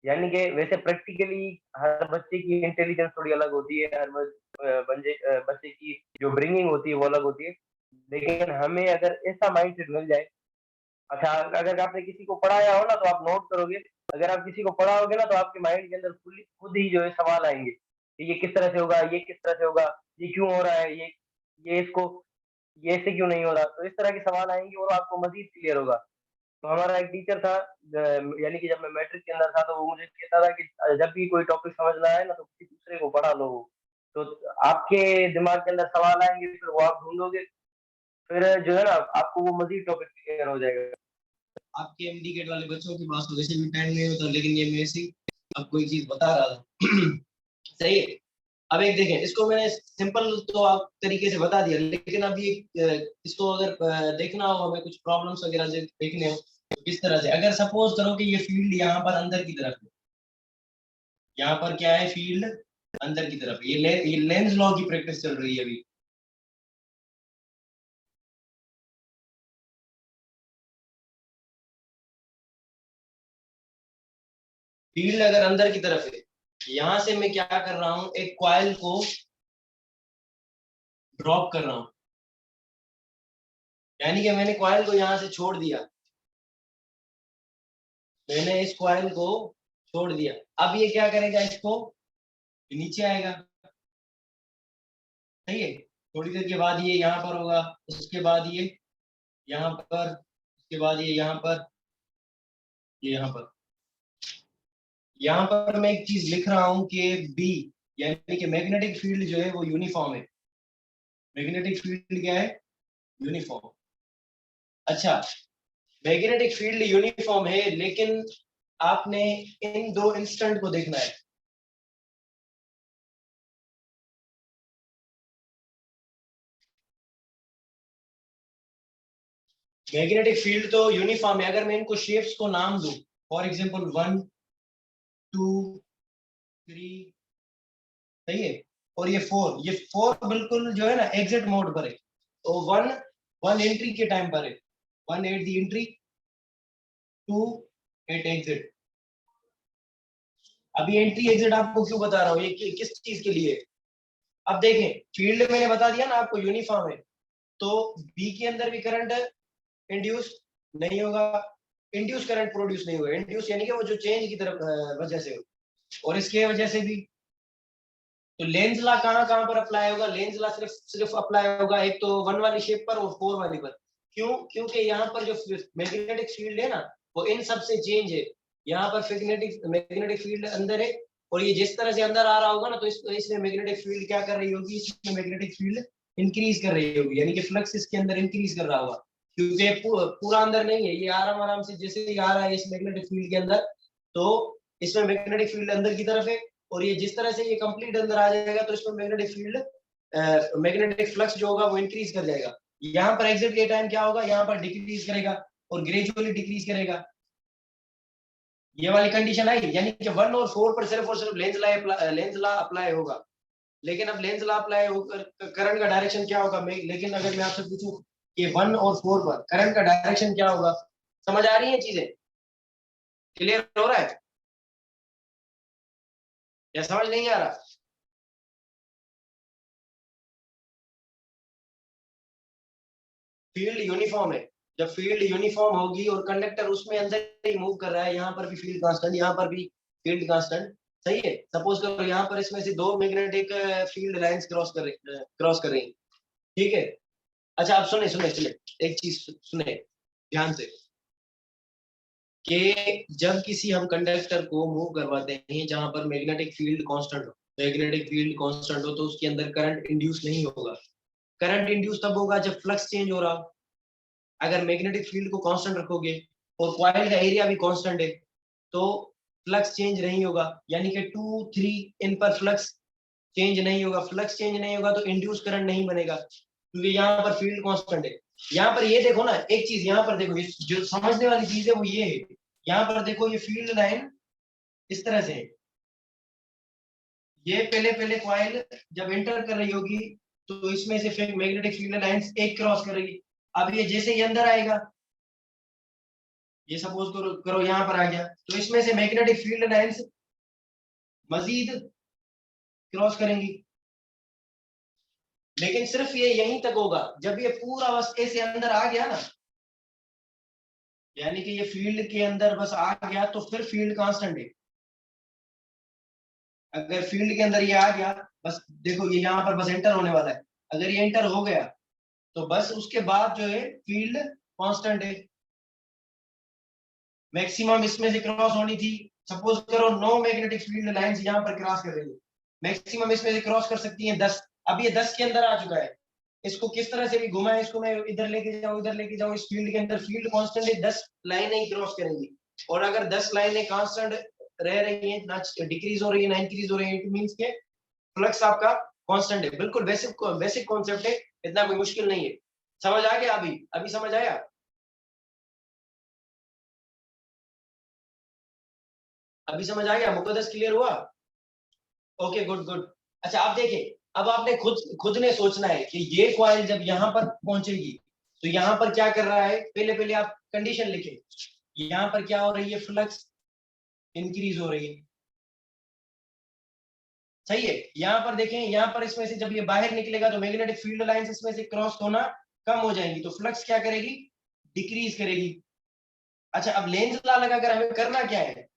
यानी कि वैसे प्रैक्टिकली हर बच्चे की इंटेलिजेंस थोड़ी अलग होती है, हर बच्चे की जो ब्रिंगिंग होती है वो अलग होती है। लेकिन हमें अगर ऐसा माइंडसेट मिल जाए, अच्छा अगर आपने किसी को पढ़ाया हो ना तो आप नोट करोगे, अगर आप किसी को पढ़ाओगे ना तो आपके माइंड के अंदर खुद ही जो है सवाल आएंगे कि ये किस तरह से होगा, ये किस तरह से होगा, ये क्यों हो रहा है, ये इसको ये ऐसे क्यों नहीं हो रहा, तो इस तरह के सवाल आएंगे और आपको मजीद क्लियर होगा। तो हमारा एक टीचर था, यानी कि जब मैं मैट्रिक के अंदर था तो वो मुझे कहता था कि जब भी कोई टॉपिक समझना है ना तो किसी दूसरे को पढ़ा लो। तो आपके दिमाग के अंदर सवाल आएंगे, फिर वो आप ढूंढोगे, फिर जो है ना आपको वो मजीद टॉपिक क्लियर हो जाएगा। आपके एमडी गेट वाले बच्चों के पास तो वैसे भी टाइम नहीं होता, लेकिन ये मैं ऐसी आपको एक चीज बता रहा था। सही है। अब एक देखें, इसको मैंने सिंपल तो आप तरीके से बता दिया, लेकिन अब ये इसको अगर देखना हो, हमें कुछ प्रॉब्लम्स वगैरह देखने हो तो किस तरह से, अगर सपोज करो कि ये फील्ड यहाँ पर अंदर की तरफ है, यहाँ पर क्या है, फील्ड अंदर की तरफ, ये लेंस लॉ की प्रैक्टिस चल रही है अभी। फील्ड अगर अंदर की तरफ है, यहां से मैं क्या कर रहा हूं, एक कॉइल को ड्रॉप कर रहा हूं, यानी कि मैंने कॉइल को यहां से छोड़ दिया, मैंने इस कॉइल को छोड़ दिया। अब ये क्या करेगा, इसको नीचे आएगा, सही है। थोड़ी देर के बाद ये यहाँ पर होगा, उसके बाद ये यहाँ पर, उसके बाद ये यहाँ पर, ये यहाँ पर मैं एक चीज लिख रहा हूं कि बी, यानी कि मैग्नेटिक फील्ड जो है वो यूनिफॉर्म है। मैग्नेटिक फील्ड क्या है, यूनिफॉर्म। अच्छा, मैग्नेटिक फील्ड यूनिफॉर्म है, लेकिन आपने इन दो इंस्टेंट को देखना है। मैग्नेटिक फील्ड तो यूनिफॉर्म है, अगर मैं इनको शेप्स को नाम दूं, फॉर एग्जांपल 1 2 3, सही है, और ये 4, ये 4 बिल्कुल जो है ना एग्जिट मोड पर है। तो 1 एंट्री के टाइम पर है, 1 at the entry, 2 at exit. अभी एंट्री एग्जिट आपको क्यों बता रहा हूँ, ये किस चीज के लिए। अब देखें, फील्ड मैंने बता दिया ना आपको यूनिफॉर्म है, तो बी के अंदर भी करंट इंड्यूस नहीं होगा, इंड्यूस करंट प्रोड्यूस नहीं होगा, इंड्यूस यानी कि वो जो चेंज की तरफ वजह से हो, और इसके वजह से भी। तो लेंज लॉ कहाँ कहाँ पर अप्लाई होगा, लेंज लॉ सिर्फ सिर्फ अप्लाई होगा एक तो 1 वाली शेप पर और 4 वाली पर। क्यों, क्योंकि यहाँ पर जो मैग्नेटिक फील्ड है ना वो इन सब से चेंज है। यहाँ पर मैग्नेटिक फील्ड अंदर है, और ये जिस तरह से अंदर आ रहा होगा ना, तो इसमें मैग्नेटिक फील्ड क्या कर रही होगी, इसमें मैग्नेटिक फील्ड इंक्रीज कर रही होगी, यानी कि फ्लक्स इसके अंदर इंक्रीज कर रहा होगा, क्योंकि पूरा अंदर नहीं है, ये आराम आराम से जैसे ही आ रहा है इस मैग्नेटिक फील्ड के अंदर, तो इसमें मैग्नेटिक फील्ड अंदर की तरफ है, और ये जिस तरह से ये कंप्लीट अंदर आ जाएगा तो इसमें मैग्नेटिक फील्ड मैग्नेटिक फ्लक्स जो होगा वो इंक्रीज कर जाएगा। यहाँ पर एग्जिट के टाइम क्या होगा, यहाँ पर डिक्रीज करेगा और ग्रेजुअली डिक्रीज करेगा। ये वाली कंडीशन आई, यानी कि 1 और 4 पर सिर्फ और सिर्फ लेंज लॉ अप्लाई होगा। लेकिन अब लेंज लॉ अप्लाई होकर करंट का डायरेक्शन क्या होगा, लेकिन अगर मैं आपसे पूछूं कि 1 और 4 पर करंट का डायरेक्शन क्या होगा, समझ आ रही है चीजें, क्लियर हो रहा है या समझ नहीं आ रहा। फील्ड यूनिफॉर्म है, जब फील्ड यूनिफॉर्म होगी और कंडक्टर उसमें अंदर ही मूव कर रहा है, यहाँ पर भी फील्ड कांस्टेंट, यहाँ पर भी फील्ड कांस्टेंट, सही है। सपोज करो यहाँ पर इसमें से दो मैग्नेटिक फील्ड लाइंस क्रॉस कर रही, ठीक है। अच्छा, आप सुने सुने सुने, एक चीज सुने ध्यान से, कि जब किसी हम कंडक्टर को मूव करवाते हैं जहां पर मैग्नेटिक फील्ड कांस्टेंट हो, मैग्नेटिक फील्ड कांस्टेंट हो, तो उसके अंदर करंट इंड्यूस नहीं होगा। करंट इंड्यूस तब होगा जब फ्लक्स चेंज हो रहा हो। अगर मैग्नेटिक फील्ड को कांस्टेंट रखोगे और कॉइल का एरिया भी कांस्टेंट है, तो फ्लक्स चेंज नहीं होगा, यानी कि 2 3 इन पर फ्लक्स चेंज नहीं होगा। फ्लक्स चेंज नहीं होगा तो इंड्यूस करंट नहीं बनेगा, क्योंकि यहाँ पर फील्ड कांस्टेंट है। यहाँ पर ये देखो ना, एक चीज यहाँ पर देखो, जो समझने वाली चीज है वो ये है, यहाँ पर देखो ये फील्ड लाइन इस तरह से है। ये पहले पहले कॉइल जब एंटर कर रही होगी तो इसमें से फिर मैग्नेटिक फील्ड लाइंस एक क्रॉस करेगी। अब ये जैसे ही अंदर आएगा, ये सपोज करो यहाँ पर आ गया, तो इसमें से मैग्नेटिक फील्ड लाइंस मजीद क्रॉस करेंगी। लेकिन सिर्फ ये यहीं तक होगा, जब ये पूरा अवस्थे से अंदर आ गया ना, यानी कि ये फील्ड के अंदर बस आ गया, तो फिर फील्ड कांस्टेंट है। अगर फील्ड के अंदर ये आ गया, बस देखो ये यहाँ पर बस एंटर होने वाला है, अगर ये एंटर हो गया तो बस उसके बाद जो है फील्ड कांस्टेंट है। मैक्सिमम इसमें से क्रॉस होनी थी, सपोज करो 9 मैग्नेटिक फील्ड लाइंस यहाँ पर क्रॉस कर रही है, मैक्सिमम इसमें से क्रॉस कर सकती हैं 10। अब ये 10 के अंदर आ चुका है, इसको किस तरह से भी घुमाए, इसको मैं इधर लेके जाऊं इधर लेके जाऊं, इस फील्ड के अंदर फील्ड कांस्टेंट है, 10 लाइनें ही क्रॉस करेंगी। और अगर 10 लाइनें कांस्टेंट रह रही हैं, ना डिक्रीज हो रही है ना इंक्रीज हो रही है, इट मींस के फ्लक्स आपका कांस्टेंट है। बिल्कुल बेसिक बेसिक कॉन्सेप्ट है, इतना कोई मुश्किल नहीं है। समझ आ गया? अभी अभी समझ आया? अभी समझ आ गया? मुकद्दस क्लियर हुआ? Okay, good good. अच्छा, आप देखें, अब आपने खुद ने सोचना है कि ये कॉइल जब यहाँ पर पहुंचेगी तो यहाँ पर क्या कर रहा है। पहले पहले आप कंडीशन लिखें, यहाँ पर क्या हो रही है, फ्लक्स इंक्रीज हो रही है, सही है। यहाँ पर देखें, यहाँ पर इसमें से जब ये बाहर निकलेगा तो मैग्नेटिक फील्ड लाइंस इसमें से क्रॉस होना कम हो जाएंगी, तो फ्लक्स क्या करेगी, डिक्रीज करेगी। अच्छा, अब लेंज लॉ लगाकर हमें करना क्या है,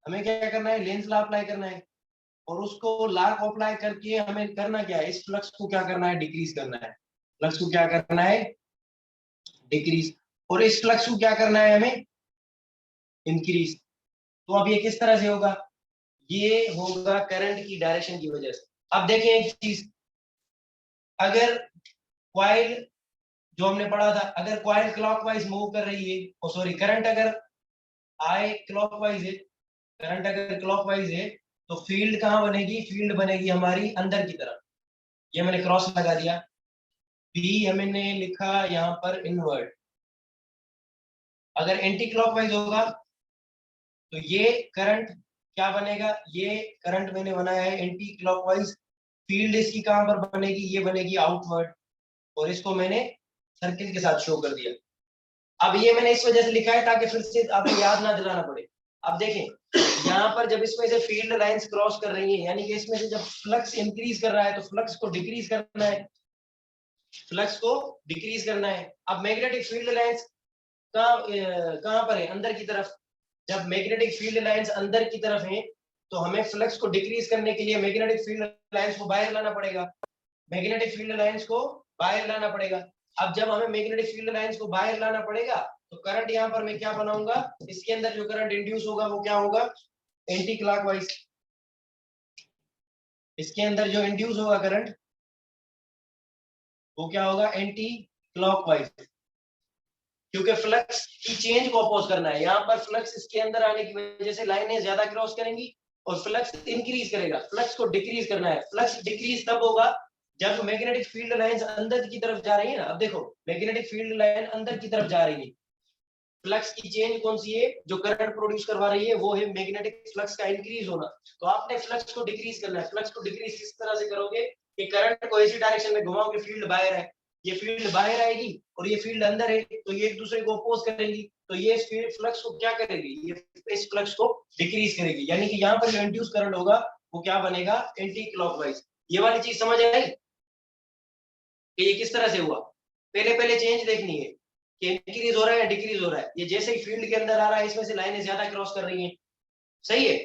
हमें क्या करना है, लेंज लॉ अप्लाई करना है, और उसको लॉ को अप्लाई करके हमें करना क्या है, इस फ्लक्स को क्या करना है, डिक्रीज करना है। फ्लक्स को क्या करना है, डिक्रीज। और इस फ्लक्स को क्या करना है हमें, इंक्रीज। तो अब ये किस तरह से होगा, ये होगा करंट की डायरेक्शन की वजह से। अब देखें एक चीज, अगर कॉइल, जो हमने पढ़ा था, अगर कॉइल क्लॉकवाइज मूव कर रही है, ओ सॉरी, करंट अगर आई क्लॉकवाइज है, करंट अगर क्लॉकवाइज है, तो फील्ड कहां बनेगी, फील्ड बनेगी हमारी अंदर की तरफ। ये मैंने क्रॉस लगा दिया। बी हमने लिखा यहाँ पर इनवर्ट। अगर एंटी क्लॉकवाइज होगा तो ये करंट क्या बनेगा, ये करंट मैंने बनाया है एंटी क्लॉकवाइज। फील्ड इसकी कहां पर बनेगी, ये बनेगी आउटवर्ड, और इसको मैंने सर्किल के साथ शो कर दिया। अब ये मैंने इस वजह से लिखा है ताकि फिर से आपको याद ना दिलाना पड़े। अब देखें, यहाँ पर जब इसमें से फील्ड लाइंस क्रॉस कर रही है, यानी कि इसमें से जब फ्लक्स इंक्रीज कर रहा है तो फ्लक्स को डिक्रीज करना है, फ्लक्स को डिक्रीज करना है। अब मैग्नेटिक फील्ड लाइंस कहां पर है, अंदर की तरफ। जब मैग्नेटिक फील्ड लाइंस अंदर की तरफ है तो हमें फ्लक्स को डिक्रीज करने के लिए मैग्नेटिक फील्ड लाइंस को बाहर लाना पड़ेगा, मैग्नेटिक फील्ड लाइंस को बाहर लाना पड़ेगा। अब जब हमें मैग्नेटिक फील्ड लाइंस को बाहर लाना पड़ेगा तो करंट यहाँ पर मैं क्या बनाऊंगा, इसके अंदर जो करंट इंड्यूस होगा वो क्या होगा, एंटी क्लॉकवाइज। इसके अंदर जो इंड्यूस होगा करंट वो क्या होगा, एंटी क्लॉकवाइज, क्योंकि फ्लक्स की चेंज को अपोज करना है। यहाँ पर फ्लक्स इसके अंदर आने की वजह से लाइनें ज्यादा क्रॉस करेंगी और फ्लक्स इंक्रीज करेगा, फ्लक्स को डिक्रीज करना है। फ्लक्स डिक्रीज तब होगा जब मैग्नेटिक फील्ड लाइंस अंदर की तरफ जा रही है ना। अब देखो, मैग्नेटिक फील्ड लाइन अंदर की तरफ जा रही है, फ्लक्स की चेंज कौन सी है, जो करंट प्रोड्यूस करवा रही है वो है मैग्नेटिक फ्लक्स का इंक्रीज होना। तो आपने फ्लक्स को डिक्रीज करना है। फ्लक्स को डिक्रीज किस तरह से करोगे, कि करंट को ऐसी डायरेक्शन में घुमाओगे, फील्ड बाहर है, ये फील्ड बाहर आएगी और ये फील्ड अंदर है, तो ये एक दूसरे को अपोज करेंगी, तो ये फ्लक्स को क्या करेगी, ये इस फ्लक्स को डिक्रीज करेगी। यानी कि यहाँ पर जो इंड्यूस करंट होगा वो क्या बनेगा, एंटी क्लॉकवाइज। ये वाली चीज समझ आई कि ये किस तरह से हुआ। पहले पहले चेंज देखनी है कि इंक्रीज हो रहा है या डिक्रीज हो रहा है। ये जैसे ही फील्ड के अंदर आ रहा है इसमें से लाइनें ज्यादा क्रॉस कर रही हैं, सही है।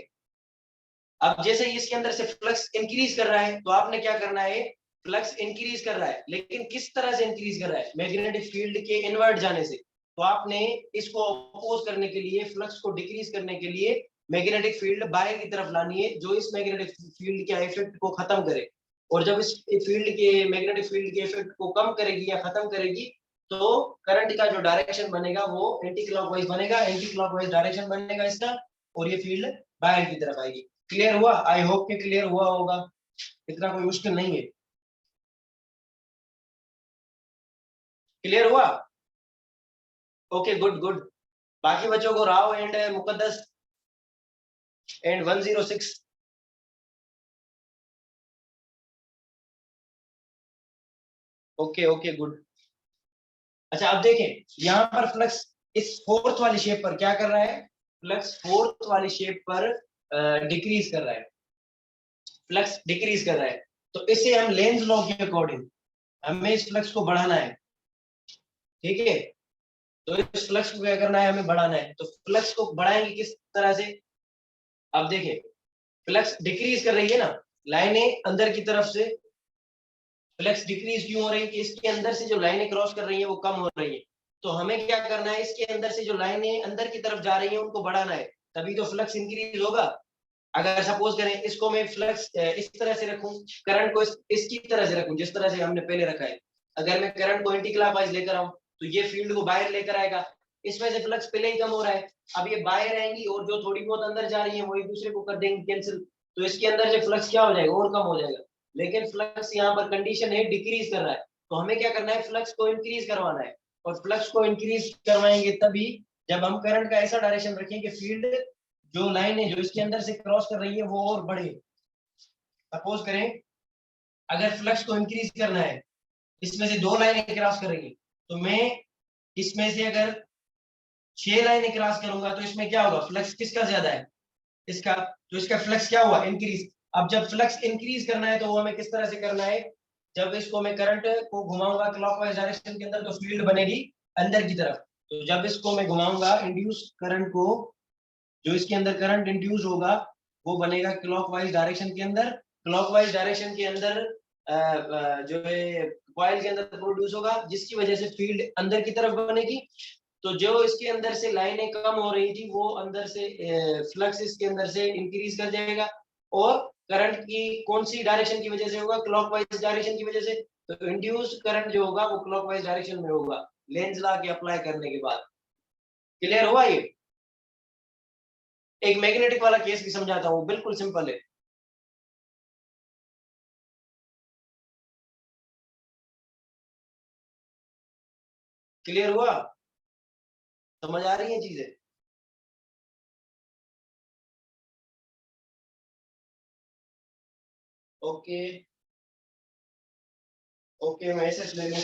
अब जैसे ही इसके अंदर से फ्लक्स इंक्रीज कर रहा है तो आपने क्या करना है, फ्लक्स इंक्रीज कर रहा है, लेकिन किस तरह से इंक्रीज कर रहा है, मैग्नेटिक फील्ड के इनवर्ट जाने से। तो आपने इसको अपोज करने के लिए, फ्लक्स को डिक्रीज करने के लिए मैग्नेटिक फील्ड बाहर की तरफ लानी है, जो इस मैग्नेटिक फील्ड के इफेक्ट को खत्म करे। और जब इस फील्ड के, मैग्नेटिक फील्ड के इफेक्ट को कम करेगी या खत्म करेगी, तो करंट का जो डायरेक्शन बनेगा वो एंटी क्लॉकवाइज बनेगा, एंटी क्लॉकवाइज डायरेक्शन बनेगा इसका, और ये फील्ड बाहर की तरफ आएगी। क्लियर हुआ? आई होप कि क्लियर हुआ होगा, इतना कोई मुश्किल नहीं है। क्लियर हुआ? Okay, good good. बाकी बच्चों को Rao and Muqaddas and 106 okay okay good. अच्छा अब देखें यहाँ पर फ्लक्स इस फोर्थ वाली शेप पर क्या कर रहा है, फ्लक्स फोर्थ वाली शेप पर डिक्रीज कर रहा है, फ्लक्स डिक्रीज कर रहा है। तो इसे हम लेंज लॉ के अकॉर्डिंग हमें इस फ्लक्स को बढ़ाना है, ठीक है। तो इस फ्लक्स को क्या करना है, हमें बढ़ाना है। तो फ्लक्स को बढ़ाएंगे किस तरह से, अब देखिए फ्लक्स डिक्रीज कर रही है ना, लाइनें अंदर की तरफ से फ्लक्स डिक्रीज क्यों हो रही है कि इसके अंदर से जो लाइनें क्रॉस कर रही है वो कम हो रही है। तो हमें क्या करना है, इसके अंदर से जो लाइनें अंदर की तरफ जा रही है उनको बढ़ाना है, तभी तो फ्लक्स इंक्रीज होगा। अगर सपोज करें इसको मैं फ्लक्स इस तरह से रखूं, करंट को इसकी तरह से रखूं जिस तरह से हमने पहले रखा है, अगर मैं करंट को एंटी क्लॉकवाइज लेकर आऊं तो ये फील्ड को बाहर लेकर आएगा, इसमें से फ्लक्स पहले ही कम हो रहा है। अब ये बाहर आएंगी और जो थोड़ी बहुत अंदर जा रही है वो एक दूसरे को कर देंगे कैंसिल, तो इसके अंदर से फ्लक्स क्या हो जाएगा, और कम हो जाएगा। लेकिन फ्लक्स यहाँ पर कंडीशन है डिक्रीज कर रहा है, तो हमें क्या करना है, फ्लक्स को इंक्रीज करवाना है। और फ्लक्स को इंक्रीज करवाएंगे तभी जब हम करंट का ऐसा डायरेक्शन रखें कि फील्ड जो लाइन है जो इसके अंदर से क्रॉस कर रही है वो और बढ़े। सपोज करें अगर फ्लक्स को इंक्रीज करना है, इसमें से 2 लाइनें क्रॉस कर रही है, तो मैं इसमें से अगर 6 लाइनें क्रॉस करूंगा तो इसमें क्या होगा, फ्लक्स किसका ज्यादा है, इसका। तो इसका फ्लक्स क्या हुआ, इंक्रीज। अब जब फ्लक्स इंक्रीज करना है तो वो हमें किस तरह से करना है, जब इसको मैं करंट को घुमाऊंगा क्लॉकवाइज डायरेक्शन के अंदर तो फील्ड बनेगी अंदर की तरफ। तो जब इसको मैं घुमाऊंगा इंड्यूस करंट को, जो इसके अंदर करंट इंड्यूस होगा वो बनेगा क्लॉकवाइज डायरेक्शन के अंदर। क्लॉकवाइज डायरेक्शन के अंदर जो है कॉइल के अंदर प्रोड्यूस होगा, जिसकी वजह से फील्ड अंदर की तरफ बनेगी। तो जो इसके अंदर से लाइनें कम हो रही थी वो अंदर से फ्लक्स इसके अंदर से इंक्रीज कर जाएगा, और करंट की कौन सी डायरेक्शन की वजह से होगा, क्लॉकवाइज डायरेक्शन की वजह से। तो इंड्यूस करंट जो होगा वो क्लॉकवाइज डायरेक्शन में होगा लेंज लॉ के अप्लाई करने के बाद। क्लियर हुआ ये। एक मैग्नेटिक वाला केस भी समझाता हूँ, बिल्कुल सिंपल है। क्लियर हुआ, समझ आ रही है चीजें। ओके ओके मैं ऐसे ले लूं।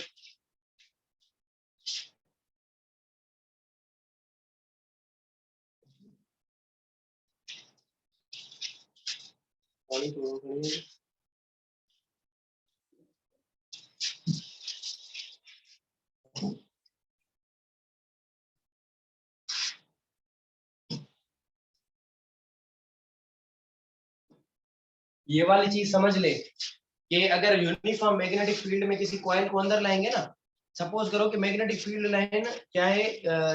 ये वाली चीज समझ ले कि अगर यूनिफॉर्म मैग्नेटिक फील्ड में किसी कॉइल को अंदर लाएंगे ना, सपोज करो कि मैग्नेटिक फील्ड लाइन क्या है,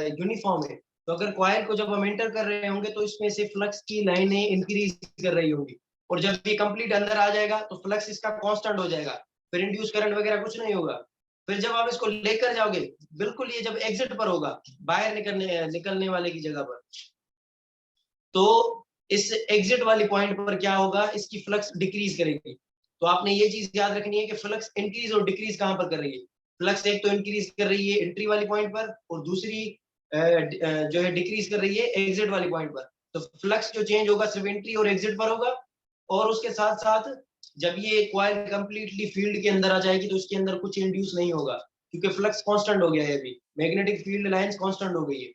यूनिफॉर्म है। तो अगर कॉइल को जब हम एंटर कर रहे होंगे तो इसमें से फ्लक्स की लाइनें इंक्रीज कर रही होंगी, और जब ये कंप्लीट अंदर आ जाएगा तो फ्लक्स इसका कांस्टेंट हो जाएगा, फिर इंड्यूस करंट वगैरह कुछ नहीं होगा। फिर जब आप इसको लेकर जाओगे, बिल्कुल ये जब एग्जिट पर होगा, बाहर निकलने वाले की जगह पर, तो इस एग्जिट वाली पॉइंट पर क्या होगा, इसकी फ्लक्स डिक्रीज करेगी। तो आपने ये चीज याद रखनी है कि फ्लक्स इंक्रीज और डिक्रीज कहां पर कर रही है। फ्लक्स एक तो इंक्रीज कर रही है एंट्री वाली पॉइंट पर, और दूसरी जो है डिक्रीज कर रही है एग्जिट वाली पॉइंट पर। तो फ्लक्स जो चेंज होगा सिर्फ एंट्री और एग्जिट पर होगा, और उसके साथ साथ जब ये कॉइल कंप्लीटली फील्ड के अंदर आ जाएगी तो उसके अंदर कुछ इंड्यूस नहीं होगा, क्योंकि फ्लक्स कांस्टेंट हो गया है, अभी मैग्नेटिक फील्ड लाइंस कांस्टेंट हो गई है।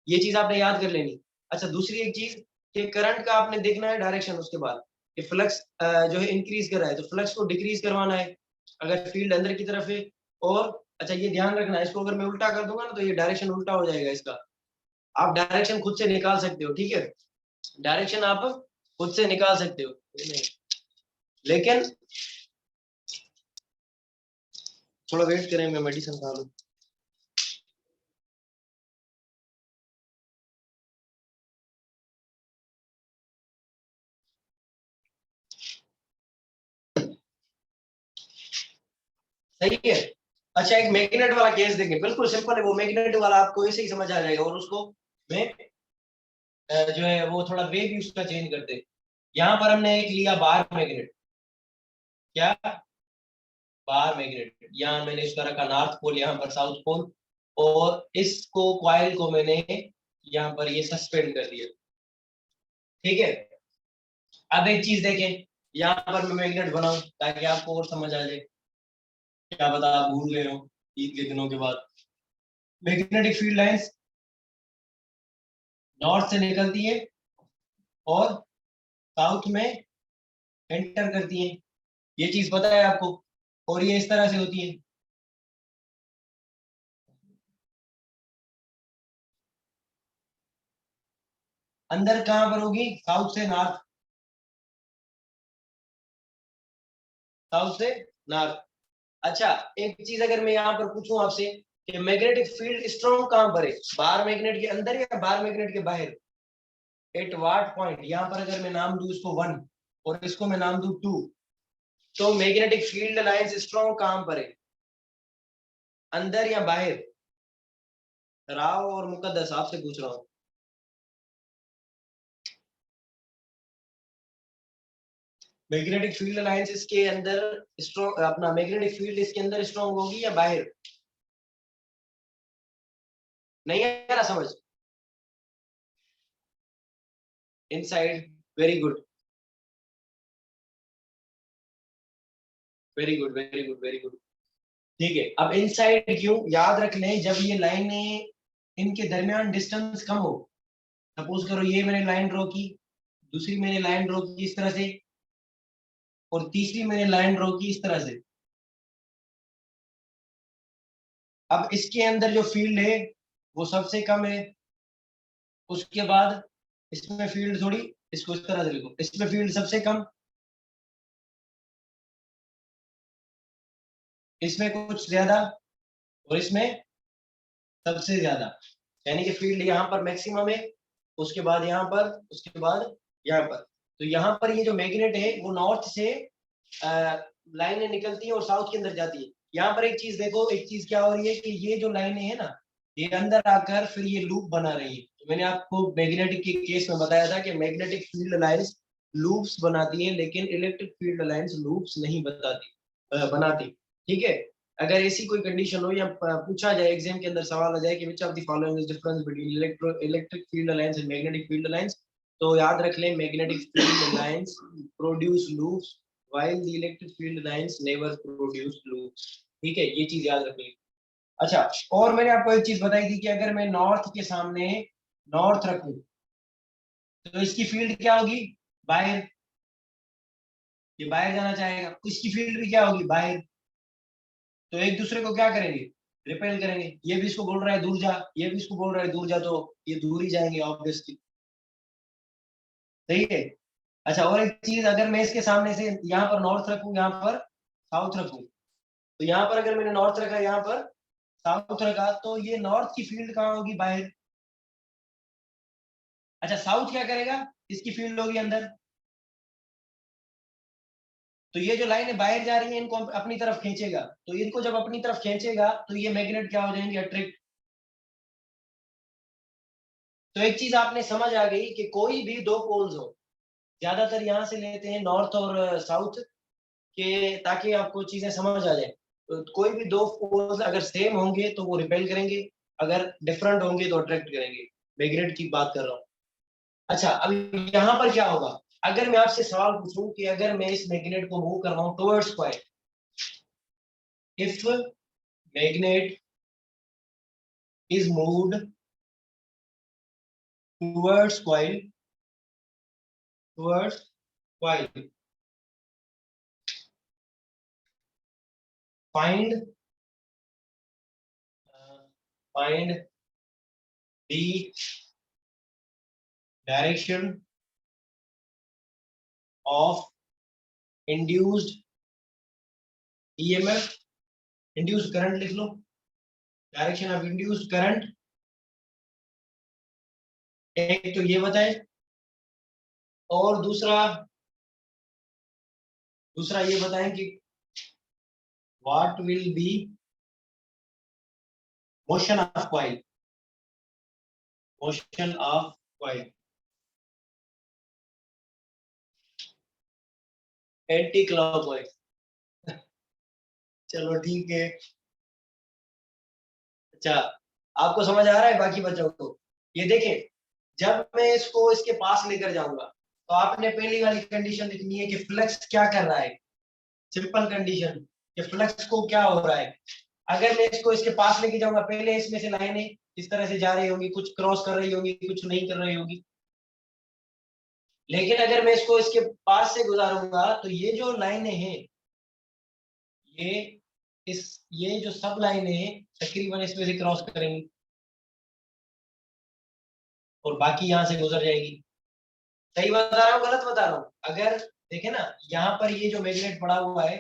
ये चीज आपने याद कर लेनी। अच्छा दूसरी एक चीज कि करंट का आपने देखना है डायरेक्शन, उसके बाद कि फ्लक्स जो है इंक्रीज कर रहा है तो फ्लक्स को डिक्रीज करवाना है अगर फील्ड अंदर की तरफ है। और अच्छा ये ध्यान रखना है, इसको अगर मैं उल्टा कर दूंगा ना तो ये डायरेक्शन उल्टा हो जाएगा इसका। आप डायरेक्शन खुद से निकाल सकते हो, ठीक है, डायरेक्शन आप खुद से निकाल सकते हो, लेकिन थोड़ा वेट करें, मैं मेडिसिन खा लूं। सही है। अच्छा एक मैग्नेट वाला केस देंगे, बिल्कुल सिंपल है वो, मैग्नेट वाला आपको ऐसे ही समझ आ जाएगा, और उसको मैं जो है वो थोड़ा वे भी उसका चेंज करते। यहाँ पर हमने एक लिया बार मैग्नेट, क्या बार मैग्नेट, यहाँ मैंने इसका रखा नॉर्थ पोल, यहाँ पर साउथ पोल, और इसको कॉइल को मैंने यहाँ पर ये सस्पेंड कर दिया, ठीक है। अब एक चीज देखें, यहाँ पर मैं मैग्नेट बनाऊं ताकि आपको और समझ आ जाए। क्या पता आप भूल गए हो ईद के दिनों के बाद। मैग्नेटिक फील्ड लाइंस नॉर्थ से निकलती है और साउथ में एंटर करती है, ये चीज पता है आपको, और ये इस तरह से होती है। अंदर कहां पर होगी? साउथ से नॉर्थ, साउथ से नॉर्थ। अच्छा, एक चीज अगर मैं यहाँ पर पूछूं आपसे कि मैग्नेटिक फील्ड स्ट्रॉन्ग कहां पर है, बाहर मैग्नेट के अंदर या बाहर मैग्नेट के बाहर? At what point? यहाँ पर अगर मैं नाम दूं इसको 1 और इसको मैं नाम दूं 2, तो मैग्नेटिक फील्ड लाइंस स्ट्रॉन्ग कहां पर है, अंदर या बाहर? राव और मुकद्दस आपसे पूछ रहा हूँ। मैग्नेटिक फील्ड लाइंस इसके अंदर स्ट्रॉन्ग, अपना मैग्नेटिक फील्ड इसके अंदर स्ट्रॉन्ग होगी या बाहर? नहीं आ रहा समझ? Inside, very good, very good, very good, very good. ठीक है, अब इनसाइड क्यों? याद रख लें, जब ये लाइनें, इनके दरमियान डिस्टेंस कम हो, सपोज करो ये मैंने लाइन ड्रॉ की, दूसरी मैंने लाइन ड्रॉ की इस तरह से, और तीसरी मैंने लाइन ड्रॉ की इस तरह से। अब इसके अंदर जो फील्ड है वो सबसे कम है, उसके बाद इसमें फील्ड थोड़ी, इसको इस तरह से लिखो, इसमें फील्ड सबसे कम, इसमें कुछ ज्यादा, और इसमें सबसे ज्यादा। यानी कि फील्ड यहाँ पर मैक्सिमम है, उसके बाद यहाँ पर, उसके बाद यहाँ पर। तो यहाँ पर ये जो मैग्नेट है वो नॉर्थ से लाइनें निकलती है और साउथ के अंदर जाती है। यहाँ पर एक चीज देखो, एक चीज क्या हो रही है कि ये जो लाइनें है ना, ये अंदर आकर फिर ये लूप बना रही है। तो मैंने आपको मैग्नेटिक के केस में बताया था कि मैग्नेटिक फील्ड लाइंस लूप्स बनाती है, लेकिन इलेक्ट्रिक फील्ड लाइंस लूप्स नहीं बनाती। ठीक है, अगर ऐसी कोई कंडीशन हो या पूछा जाए एग्जाम के अंदर, सवाल आ जाए कि which of the following is difference between electric field lines and magnetic field lines, तो याद रख लें magnetic field lines produce loops while the electric field lines never produce loops। ठीक है, ये चीज याद रखनी। अच्छा, और मैंने आपको एक चीज बताई थी कि अगर मैं नॉर्थ के सामने नॉर्थ रखूं तो इसकी फील्ड क्या होगी? बाहर, ये बाहर जाना चाहेगा, इसकी फील्ड भी क्या होगी? बाहर। तो एक दूसरे को क्या करेंगे? रिपेल करेंगे। ये भी इसको बोल रहा है दूर जा, ये भी इसको बोल रहा है दूर जा, तो ये दूर ही जाएंगे ऑब्वियसली। सही है। अच्छा, और एक चीज, अगर मैं इसके सामने से यहाँ पर नॉर्थ रखूं, यहाँ पर साउथ रखूं, तो यहाँ पर अगर मैंने नॉर्थ रखा, यहाँ पर साउथ रखा, तो ये नॉर्थ की फील्ड कहाँ होगी? बाहर। अच्छा, साउथ क्या करेगा? इसकी फील्ड होगी अंदर। तो ये जो लाइन है बाहर जा रही है, इनको अपनी तरफ खींचेगा, तो इनको जब अपनी तरफ खींचेगा तो ये मैग्नेट क्या हो जाएंगे? अट्रैक्ट। तो एक चीज आपने समझ आ गई कि कोई भी दो पोल्स हो, ज्यादातर यहाँ से लेते हैं नॉर्थ और साउथ के, ताकि आपको चीजें समझ आ जाए। तो कोई भी दो पोल्स अगर सेम होंगे तो वो रिपेल करेंगे, अगर डिफरेंट होंगे तो अट्रैक्ट करेंगे। मैग्नेट की बात कर रहा हूँ। अच्छा, अब यहाँ पर क्या होगा? अगर मैं आपसे सवाल पूछूं कि अगर मैं इस मैग्नेट को मूव कर रहा हूँ towards coil, if magnet is moved towards coil, towards coil, find find the direction of induced EMF, induced current लिख लो, डायरेक्शन ऑफ इंड्यूस्ड करंट। एक तो ये बताए, और दूसरा दूसरा ये बताएं कि what will be motion of coil, motion of coil anti clockwise. चलो ठीक है। अच्छा, आपको समझ आ रहा है बाकी बच्चों को? ये देखें, जब मैं इसको इसके पास लेकर जाऊंगा तो आपने पहली वाली कंडीशन लिखनी है कि फ्लक्स क्या कर रहा है। सिंपल कंडीशन, कि फ्लक्स को क्या हो रहा है। अगर मैं इसको इसके पास लेके जाऊंगा, पहले इसमें से लाइनें इस तरह से जा रही होंगी, कुछ क्रॉस कर रही होंगी, कुछ नहीं कर रही होगी। लेकिन अगर मैं इसको इसके पास से गुजारूंगा तो ये जो लाइनें हैं, ये ये जो सब लाइनें हैं तकरीबन इसमें से क्रॉस करेंगी और बाकी यहां से गुजर जाएगी। सही बता रहा हूँ गलत बता रहा हूँ? अगर देखे ना, यहाँ पर ये जो मैग्नेट पड़ा हुआ है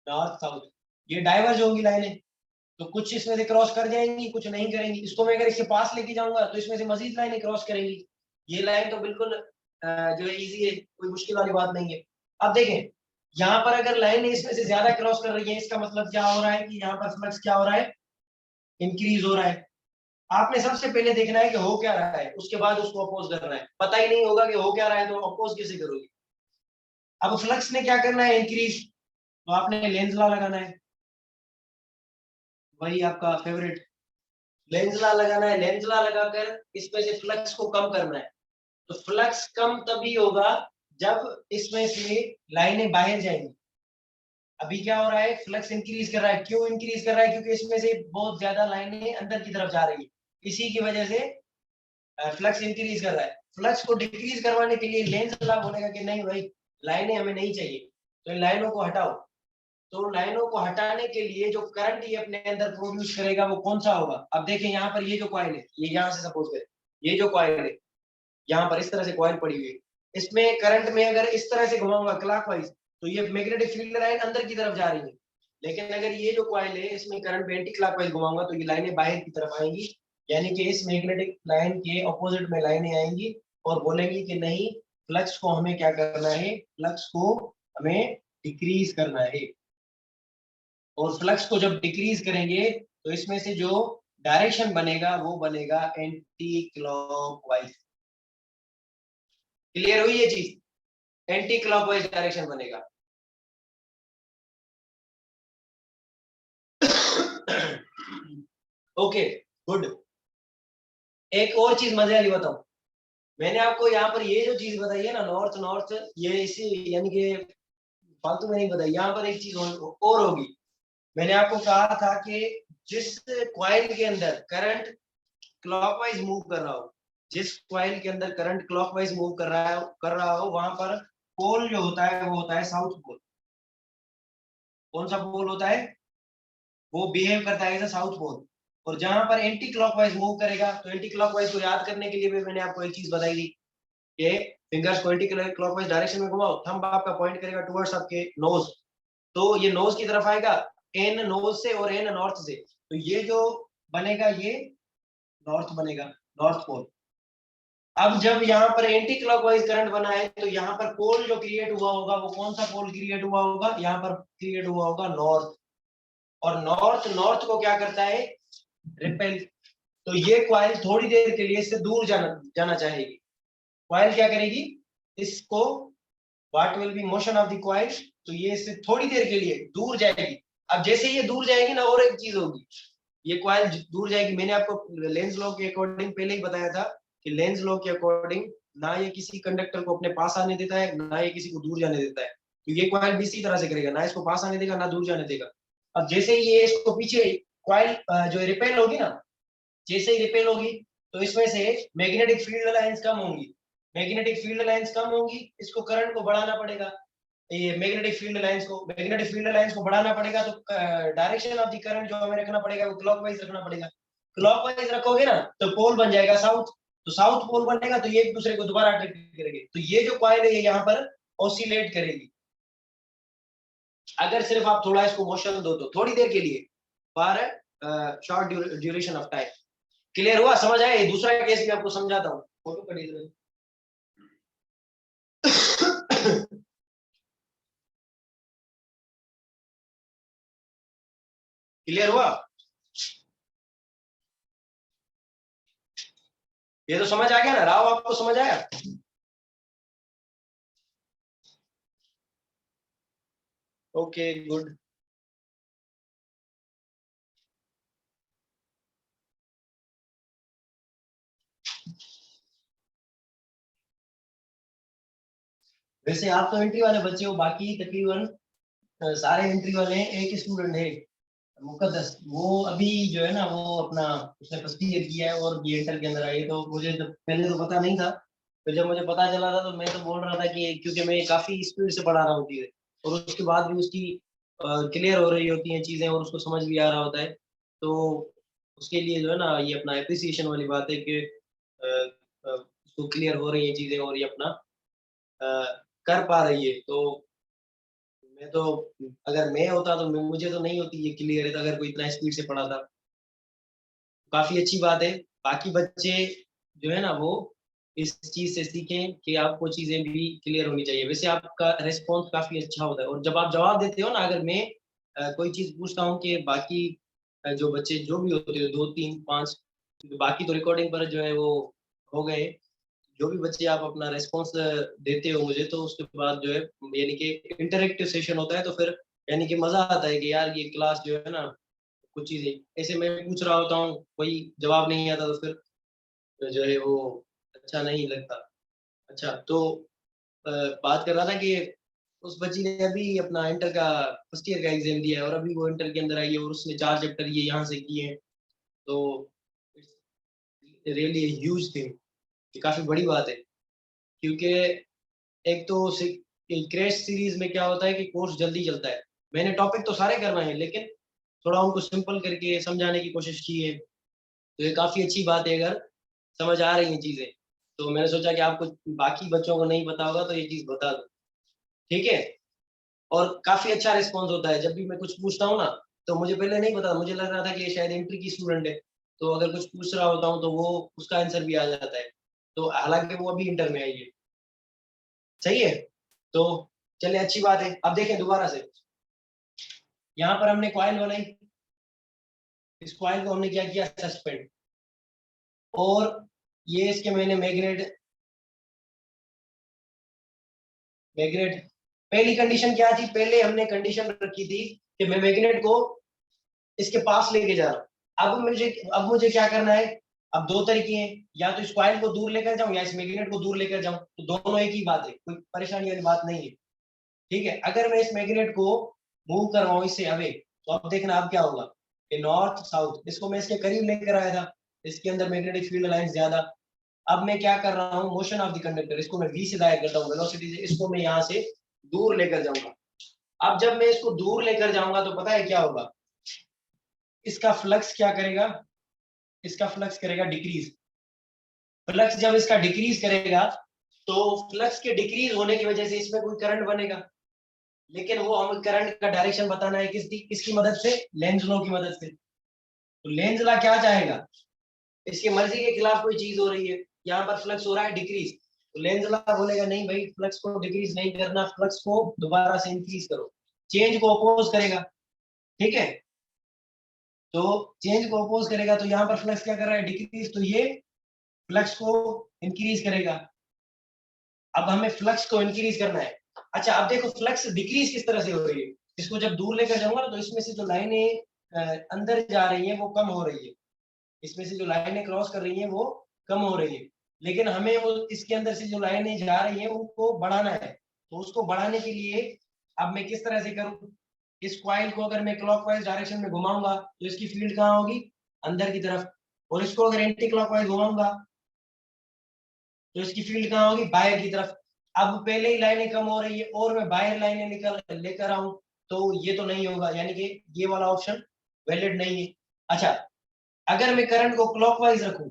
नॉर्थ साउथ, ये डाइवर्ज होगी लाइनें, तो कुछ इसमें से क्रॉस कर जाएंगी, कुछ नहीं करेंगी। इसको मैं अगर इसके पास लेके जाऊंगा तो इसमें से मजीद लाइनें क्रॉस करेंगी। ये लाइन तो बिल्कुल जो है इजी है, कोई मुश्किल वाली बात नहीं है। अब देखें, यहाँ पर अगर लाइनें इसमें से ज्यादा क्रॉस कर रही है, इसका मतलब क्या हो रहा है कि यहाँ पर फ्लक्स क्या हो रहा है, इंक्रीज हो रहा है। आपने सबसे पहले देखना है कि हो क्या रहा है, उसके बाद उसको अपोज करना है। पता ही नहीं होगा कि हो क्या रहा है तो अपोज कैसे करोगे। अब फ्लक्स ने क्या करना है, इंक्रीज, तो आपने लेंज लॉ लगाना है, वही आपका फेवरेट लेंज लॉ लगाना है। लेंज लॉ लगाकर इसमें से फ्लक्स को कम करना है। तो फ्लक्स कम तभी होगा जब इसमें से लाइनें बाहर जाएंगी। अभी क्या हो रहा है, फ्लक्स इंक्रीज कर रहा है। क्यों इंक्रीज कर रहा है? क्योंकि इसमें से बहुत ज्यादा लाइनें अंदर की तरफ जा रही है, इसी की वजह से फ्लक्स इंक्रीज कर रहा है। फ्लक्स को डिक्रीज करवाने के लिए लेंज लॉ बोलेगा कि नहीं भाई, लाइनें हमें नहीं चाहिए, तो इन लाइनों को हटाओ। तो लाइनों को हटाने के लिए जो करंट ये अपने अंदर प्रोड्यूस करेगा वो कौन सा होगा। अब देखें, यहाँ पर ये जो कॉइल है, ये यहाँ से सपोज करें, ये जो कॉइल है यहाँ पर इस तरह से कॉइल पड़ी हुई है, इसमें करंट में अगर इस तरह से घुमाऊंगा क्लॉकवाइज तो ये मैग्नेटिक फील्ड लाइन अंदर की तरफ जा रही है। लेकिन अगर ये जो कॉइल है इसमें करंट में एंटी क्लॉकवाइज घुमाऊंगा तो ये लाइनें बाहर की तरफ आएंगी, यानी कि इस मैग्नेटिक लाइन के ऑपोजिट में लाइनें आएंगी और बोलेंगी कि नहीं, फ्लक्स को हमें क्या करना है, फ्लक्स को हमें डिक्रीज करना है। और फ्लक्स को जब डिक्रीज करेंगे तो इसमें से जो डायरेक्शन बनेगा वो बनेगा एंटी क्लॉकवाइज। क्लियर हुई ये चीज? एंटी क्लॉकवाइज डायरेक्शन बनेगा। Okay, good. एक और चीज मजे वाली बताऊं, मैंने आपको यहाँ पर ये जो चीज बताई है ना, नॉर्थ नॉर्थ, ये इसी यानी कि फालतू में नहीं बताई। यहाँ पर एक चीज और होगी। मैंने आपको कहा था कि जिस क्वाइल के अंदर करंट क्लॉकवाइज मूव कर रहा हो, जिस क्वाइल के अंदर करंट क्लॉकवाइज मूव कर रहा हो वहां पर पोल जो होता है वो होता है साउथ पोल। कौन सा पोल होता है? वो बिहेव करता है एज अ साउथ पोल। और जहां पर एंटी क्लॉकवाइज मूव करेगा, तो एंटी क्लॉकवाइज को याद करने के लिए भी मैंने आपको एक चीज बताई थी कि फिंगर्स को एंटी क्लॉकवाइज डायरेक्शन में घुमाओ, थंब आपका पॉइंट करेगा टुवर्ड्स आपके नोज, तो ये नोज की तरफ आएगा, एन नोज से और एन नॉर्थ से, तो ये जो बनेगा ये नॉर्थ बनेगा, नॉर्थ पोल। अब जब यहाँ पर एंटी क्लॉकवाइज करंट बना है तो यहाँ पर पोल जो क्रिएट हुआ होगा वो कौन सा पोल क्रिएट हुआ होगा, यहाँ पर क्रिएट हुआ होगा नॉर्थ। और नॉर्थ नॉर्थ को क्या करता है, रिपेल। तो ये क्वाइल थोड़ी देर के लिए इससे दूर जाना चाहेगी। क्वाइल क्या करेगी, इसको what will be motion of the coil, तो ये इससे थोड़ी देर के लिए दूर जाएगी। अब जैसे ये दूर जाएगी ना, और एक चीज होगी, ये क्वाइल दूर जाएगी। मैंने आपको लेंज लॉ के अकॉर्डिंग पहले ही बताया था कि लेंज लॉ के अकॉर्डिंग ना ये किसी कंडक्टर को अपने पास आने देता है, ना ये किसी को दूर जाने देता है। तो ये क्वाइल भी इसी तरह से करेगा, ना इसको पास आने देगा ना दूर जाने देगा। अब जैसे ही ये इसको पीछे क्वाइल जो रिपेल होगी ना, जैसे ही रिपेल होगी तो इसमें से मैग्नेटिक फील्ड लाइंस कम होंगी। मैग्नेटिक फील्ड लाइंस कम होंगी, इसको करंट को बढ़ाना पड़ेगा। ये मैग्नेटिक फील्ड लाइंस को बढ़ाना पड़ेगा, तो डायरेक्शन ऑफ द करंट जो हमें रखना पड़ेगा वो क्लॉकवाइज रखना पड़ेगा। क्लॉकवाइज रखोगे ना तो पोल बन जाएगा साउथ, तो साउथ पोल बनेगा तो ये एक दूसरे को दोबारा अट्रैक्ट करेंगे, तो ये जो कॉइल है ये यहाँ पर ऑसिलेट करेगी। अगर सिर्फ आप थोड़ा इसको मोशन दो तो थोड़ी देर के लिए, for short duration of time. Clear हुआ, समझ आया? ये दूसरा केस भी आपको समझाता हूँ, फोटो कर दीजिए। क्लियर हुआ? ये तो समझ आ गया ना राव, आपको समझ आया? Okay, good. वैसे आप तो एंट्री वाले बच्चे हो, बाकी तकरीबन सारे एंट्री वाले हैं, एक स्टूडेंट है मुकद्दस, वो अभी जो है ना वो अपना उसने फर्स्ट ईयर किया है और बी इंटर के अंदर आई है। तो मुझे जब पहले तो पता नहीं था, तो जब मुझे पता चला था तो मैं तो बोल रहा था कि क्योंकि मैं काफी स्पीड से पढ़ा रहा हूँ चीजें, और उसके बाद भी उसकी क्लियर हो रही होती हैं चीजें और उसको समझ भी आ रहा होता है, तो उसके लिए जो है ना ये अपना एप्रिसिएशन वाली बात है कि उसको क्लियर हो रही है चीजें और ये अपना कर पा रही है। तो मैं तो, अगर मैं होता तो मुझे तो नहीं होती ये क्लियर है, तो अगर कोई इतना स्पीड से पढ़ा था, काफी अच्छी बात है। बाकी बच्चे जो है ना वो इस चीज से सीखें कि आपको चीजें भी क्लियर होनी चाहिए। वैसे आपका रिस्पॉन्स काफी अच्छा होता है, और जब आप जवाब देते हो ना, अगर मैं कोई चीज पूछता हूँ कि बाकी जो बच्चे जो भी होते हैं 2 3 5, बाकी तो रिकॉर्डिंग पर जो है वो हो गए, जो भी बच्चे आप अपना रेस्पॉन्स देते हो मुझे, तो उसके बाद जो है यानी कि इंटरेक्टिव सेशन होता है, तो फिर यानी कि मजा आता है कि यार ये क्लास जो है ना, कुछ चीजें ऐसे मैं पूछ रहा होता हूँ कोई जवाब नहीं आता, तो फिर जो है वो अच्छा नहीं लगता। अच्छा तो बात कर रहा था कि उस बच्ची ने अभी अपना इंटर का फर्स्ट ईयर का एग्जाम दिया है, और अभी वो इंटर के अंदर आई है, और उसने 4 चैप्टर ये यहाँ से किए हैं। तो रियली ह्यूज थिंग, ये काफी बड़ी बात है, क्योंकि एक तो क्रैश सीरीज में क्या होता है कि कोर्स जल्दी चलता है। मैंने टॉपिक तो सारे करवाए हैं, लेकिन थोड़ा उनको सिंपल करके समझाने की कोशिश की है, तो ये काफी अच्छी बात है अगर समझ आ रही हैं चीजें। तो मैंने सोचा कि आपको बाकी बच्चों को नहीं पता होगा तो ये चीज बता दो, ठीक है। और काफी अच्छा रिस्पॉन्स होता है, जब भी मैं कुछ पूछता हूँ ना, तो मुझे पहले नहीं पता, मुझे लग रहा था कि ये शायद एंट्री की स्टूडेंट है, तो अगर कुछ पूछ रहा होता हूँ तो वो उसका आंसर भी आ जाता है, तो हालांकि वो अभी इंटर में आई है। सही है। तो चलिए अच्छी बात है। अब देखें दोबारा से, यहाँ पर हमने कॉइल बनाई, इस कॉइल को हमने क्या किया, सस्पेंड, और ये इसके मैंने मैग्नेट, मैग्नेट पहली कंडीशन क्या थी, पहले हमने कंडीशन रखी थी कि मैं मैग्नेट को इसके पास लेके जा रहा हूँ। अब मुझे क्या करना है, अब दो तरीके हैं, या तो इस कॉइल को दूर लेकर जाऊं या इस मैग्नेट को दूर लेकर जाऊं, तो दोनों एक ही बात है, कोई परेशानी वाली बात नहीं है। ठीक है, अगर मैं इस मैग्नेट को मूव करवाऊं इससे अवे, तो अब देखना अब क्या होगा कि नॉर्थ साउथ, इसको मैं इसके करीब लेकर आया था, इसके अंदर मैग्नेटिक फील्ड लाइंस ज्यादा। अब मैं क्या कर रहा हूँ, मोशन ऑफ द कंडक्टर, इसको मैं v से दायर करता हूँ वेलोसिटी से, इसको मैं यहाँ से दूर लेकर जाऊंगा। अब जब मैं इसको दूर लेकर जाऊंगा तो पता है क्या होगा, इसका फ्लक्स क्या करेगा, इसका फ्लक्स करेगा डिक्रीज। फ्लक्स जब इसका डिक्रीज करेगा, तो फ्लक्स के डिक्रीज होने की वजह से इसमें कोई करंट बनेगा, लेकिन वो हमें करंट का डायरेक्शन बताना है किसकी मदद से, लेंज लॉ की मदद से। तो लेंज लॉ क्या चाहेगा, इसकी मर्जी के खिलाफ कोई चीज हो रही है, यहाँ पर फ्लक्स हो रहा है डिक्रीज, तो लेंज लॉ बोलेगा नहीं भाई, फ्लक्स को डिक्रीज नहीं करना, फ्लक्स को दोबारा से इंक्रीज करो, चेंज को अपोज करेगा। ठीक है, तो चेंज को अपोज करेगा, तो यहाँ पर फ्लक्स क्या कर रहा है, डिक्रीज, तो ये फ्लक्स को इंक्रीज करेगा। अब हमें फ्लक्स को इंक्रीज करना है। अच्छा अब देखो फ्लक्स डिक्रीज किस तरह से हो रही है, इसको जब दूर लेकर जाऊंगा ना, तो इसमें से जो लाइनें अंदर जा रही है वो कम हो रही है, इसमें से जो लाइनें क्रॉस कर रही हैं वो कम हो रही है, लेकिन हमें वो इसके अंदर से जो लाइनें जा रही हैं उनको बढ़ाना है। तो उसको बढ़ाने के लिए अब मैं किस तरह से करूं, इस कॉइल को अगर मैं क्लॉकवाइज डायरेक्शन में घुमाऊंगा तो इसकी फील्ड कहाँ होगी, अंदर की तरफ, और इसको अगर एंटी क्लॉकवाइज घुमाऊंगा तो इसकी फील्ड कहाँ होगी, बाहर की तरफ। अब पहले ही लाइनें कम हो रही है और मैं बाहर लाइनें निकल लेकर आऊं, तो ये तो नहीं होगा, यानी कि ये वाला ऑप्शन वैलिड नहीं है। अच्छा अगर मैं करंट को क्लॉकवाइज रखूं,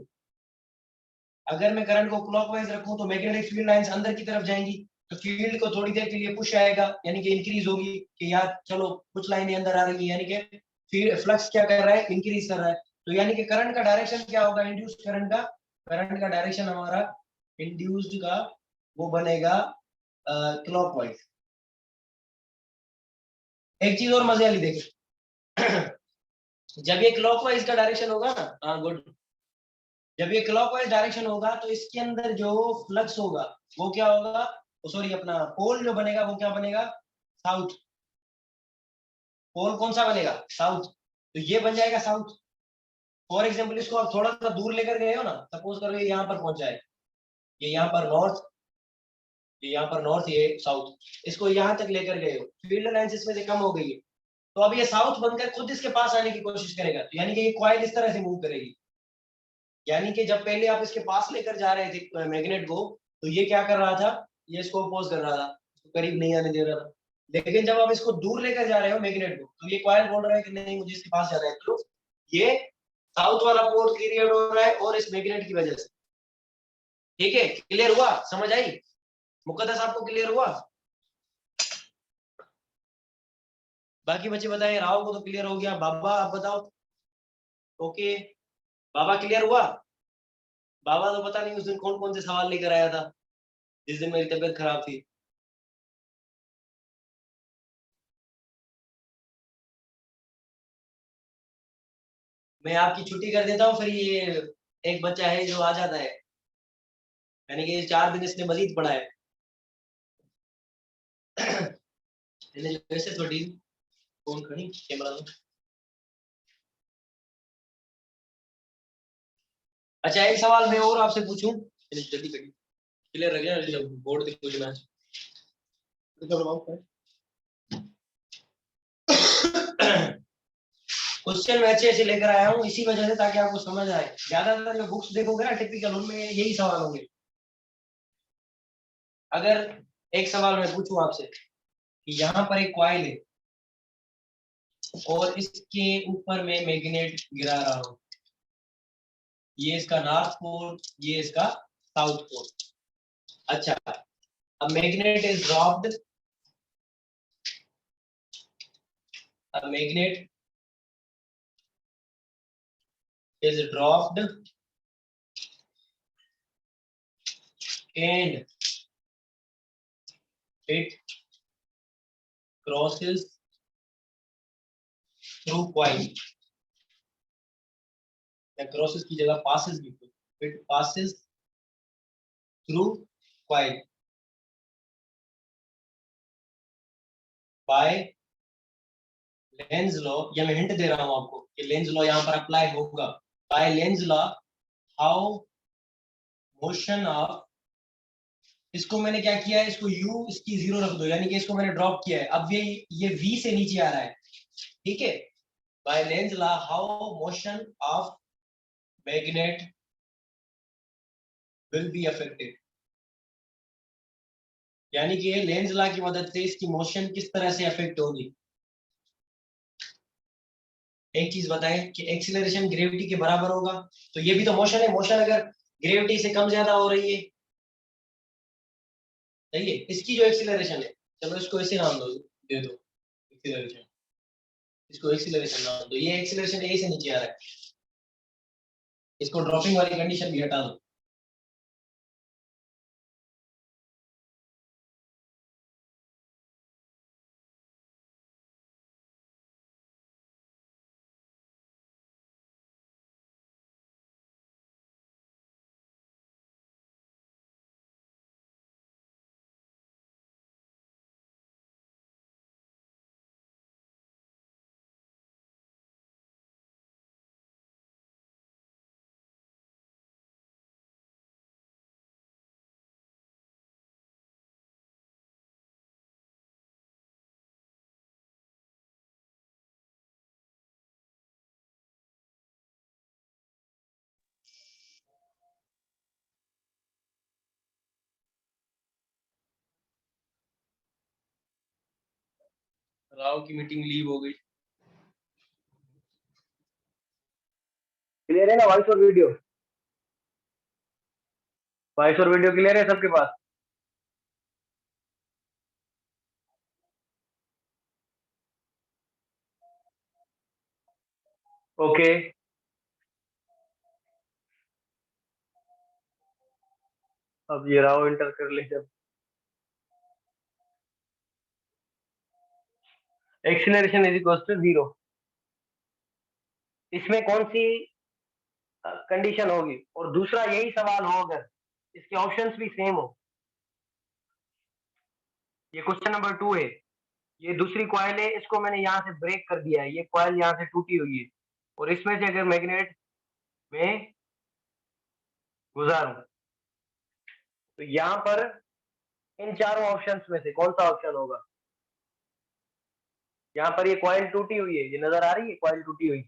अगर मैं करंट को क्लॉकवाइज रखूं तो मैग्नेटिक फील्ड लाइंस अंदर की तरफ जाएंगी, तो फील्ड को थोड़ी देर के लिए पुश आएगा, यानी कि इंक्रीज होगी कि यार चलो कुछ लाइनें अंदर आ रही है, यानी कि फील्ड फ्लक्स क्या कर रहा है, इंक्रीज कर रहा है। तो यानी कि करंट का डायरेक्शन क्या होगा, इंड्यूस्ड करंट का डायरेक्शन हमारा इंड्यूस्ड का वो बनेगा क्लॉकवाइज। एक चीज और मजे वाली देखो जब ये क्लॉकवाइज का डायरेक्शन होगा ना, हाँ गुड, जब ये क्लॉकवाइज डायरेक्शन होगा तो इसके अंदर जो फ्लक्स होगा वो क्या होगा, सॉरी अपना पोल जो बनेगा वो क्या बनेगा, साउथ। पोल कौन सा बनेगा, साउथ, तो ये बन जाएगा साउथ। फॉर एग्जाम्पल इसको आप थोड़ा सा दूर लेकर गए हो ना, सपोज करो ये यहाँ पर पहुंचा है, ये यहाँ पर नॉर्थ, ये यहाँ पर नॉर्थ, ये साउथ, इसको यहाँ तक लेकर गए हो, फील्ड लाइंस इसमें से कम हो गई है, तो अब ये साउथ बनकर खुद इसके पास आने की कोशिश करेगा, तो यानी कि ये कॉइल इस तरह से मूव करेगी। यानी कि जब पहले आप इसके पास लेकर जा रहे थे मैग्नेट को, तो ये क्या कर रहा था, ये इसको अपोज कर रहा था, इसको करीब नहीं आने दे रहा था। लेकिन जब आप इसको दूर लेकर जा रहे हो मैग्नेट को, तो ये कॉइल बोल रहा है कि नहीं मुझे इसके पास जाना है, तो ये साउथ वाला पोल क्रिएट हो रहा है और इस मैग्नेट की वजह से। ठीक है, क्लियर हुआ, समझ आई मुकद्दस, आपको क्लियर हुआ? बाकी बच्चे बताएं, राव को तो क्लियर हो गया, बाबा आप बताओ। ओके, बाबा क्लियर हुआ? बाबा तो पता नहीं उस दिन कौन कौन से सवाल लेकर आया था जिस दिन मेरी तबीयत खराब थी। मैं आपकी छुट्टी कर देता हूँ, फिर ये एक बच्चा है जो आ जाता है, यानी कि 4 दिन इसने मजीद पढ़ा है। वैसे थोड़ी फोन खड़ी कैमरा में। अच्छा, एक सवाल मैं और आपसे पूछूं, जल्दी करिए, क्लियर रह गया, बोर्ड दिख मुझे मैच। क्वेश्चन मैं अच्छे से लेकर आया हूँ इसी वजह से, ताकि आपको समझ आए। ज्यादातर जो बुक्स देखोगे ना टिपिकल, उनमें यही सवाल होंगे। अगर एक सवाल मैं पूछूं आपसे कि यहाँ पर एक कॉइल है और इसके ऊपर मैं मैग्नेट गिरा रहा हूँ, ये इसका नॉर्थ पोल, ये इसका साउथ पोल। अच्छा, अब मैग्नेट इज ड्रॉप्ड, अब magnet is dropped and it crosses through coil, या crosses की जगह passes भी, it passes through coil by Lenz law, या मैं हिंट दे रहा हूं आपको कि Lenz law यहां पर अप्लाई होगा। by Lenz law how motion of, इसको मैंने क्या किया है, इसको u इसकी 0 रख दो, यानी कि इसको मैंने ड्रॉप किया है, अब ये v से नीचे आ रहा है। ठीक है, by Lenz law how motion of magnet will be affected, यानी कि लेंज लॉ की मदद से इसकी मोशन किस तरह से अफेक्ट होगी। एक चीज बताएं कि एक्सीलरेशन ग्रेविटी के बराबर होगा, तो ये भी तो मोशन है, मोशन अगर ग्रेविटी से कम ज्यादा हो रही है, सही है, इसकी जो एक्सीलरेशन है, चलो इसको ऐसे नाम दो, दे दो एक्सीलरेशन, इसको एक्सीलरेशन नाम दो, ये एक्सीलरेशन ए से नीचे आ रहा है, इसको ड्रॉपिंग वाली कंडीशन भी हटा दो। राव की मीटिंग लीव हो गई। क्लियर है ना वॉइस और वीडियो? वॉइस और वीडियो क्लियर है सबके पास? ओके, अब ये राव इंटर कर ले जब। एक्सीलरेशन इज इक्वल टू 0, इसमें कौन सी कंडीशन होगी? और दूसरा यही सवाल हो अगर इसके ऑप्शंस भी सेम हो, ये क्वेश्चन नंबर 2 है, ये दूसरी कॉइल है, इसको मैंने यहाँ से ब्रेक कर दिया है, ये कॉइल यहाँ से टूटी हुई है, और इसमें से अगर मैग्नेट में गुजारूं, तो यहाँ पर इन चारों ऑप्शंस में से कौन सा ऑप्शन होगा? यहाँ पर ये कॉइल टूटी हुई है, ये नजर आ रही है कॉइल टूटी हुई,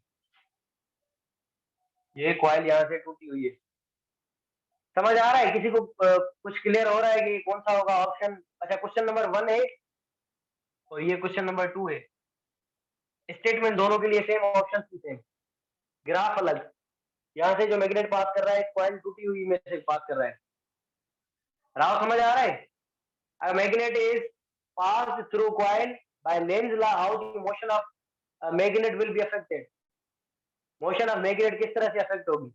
ये कॉइल यहाँ से टूटी हुई है। समझ आ रहा है किसी को? कुछ क्लियर हो रहा है कि कौन सा होगा ऑप्शन? अच्छा, क्वेश्चन नंबर 1 है और ये क्वेश्चन नंबर 2 है। स्टेटमेंट दोनों के लिए सेम, ऑप्शन भी सेम, ग्राफ अलग। यहाँ से जो मैग्नेट पास कर रहा है कॉइल टूटी हुई में से पास कर रहा है। राव समझ आ रहा है? A magnet is passed through coil by Lenz's law. How the motion of a magnet will be affected? Motion of magnet किस तरह से अफेक्ट होगी?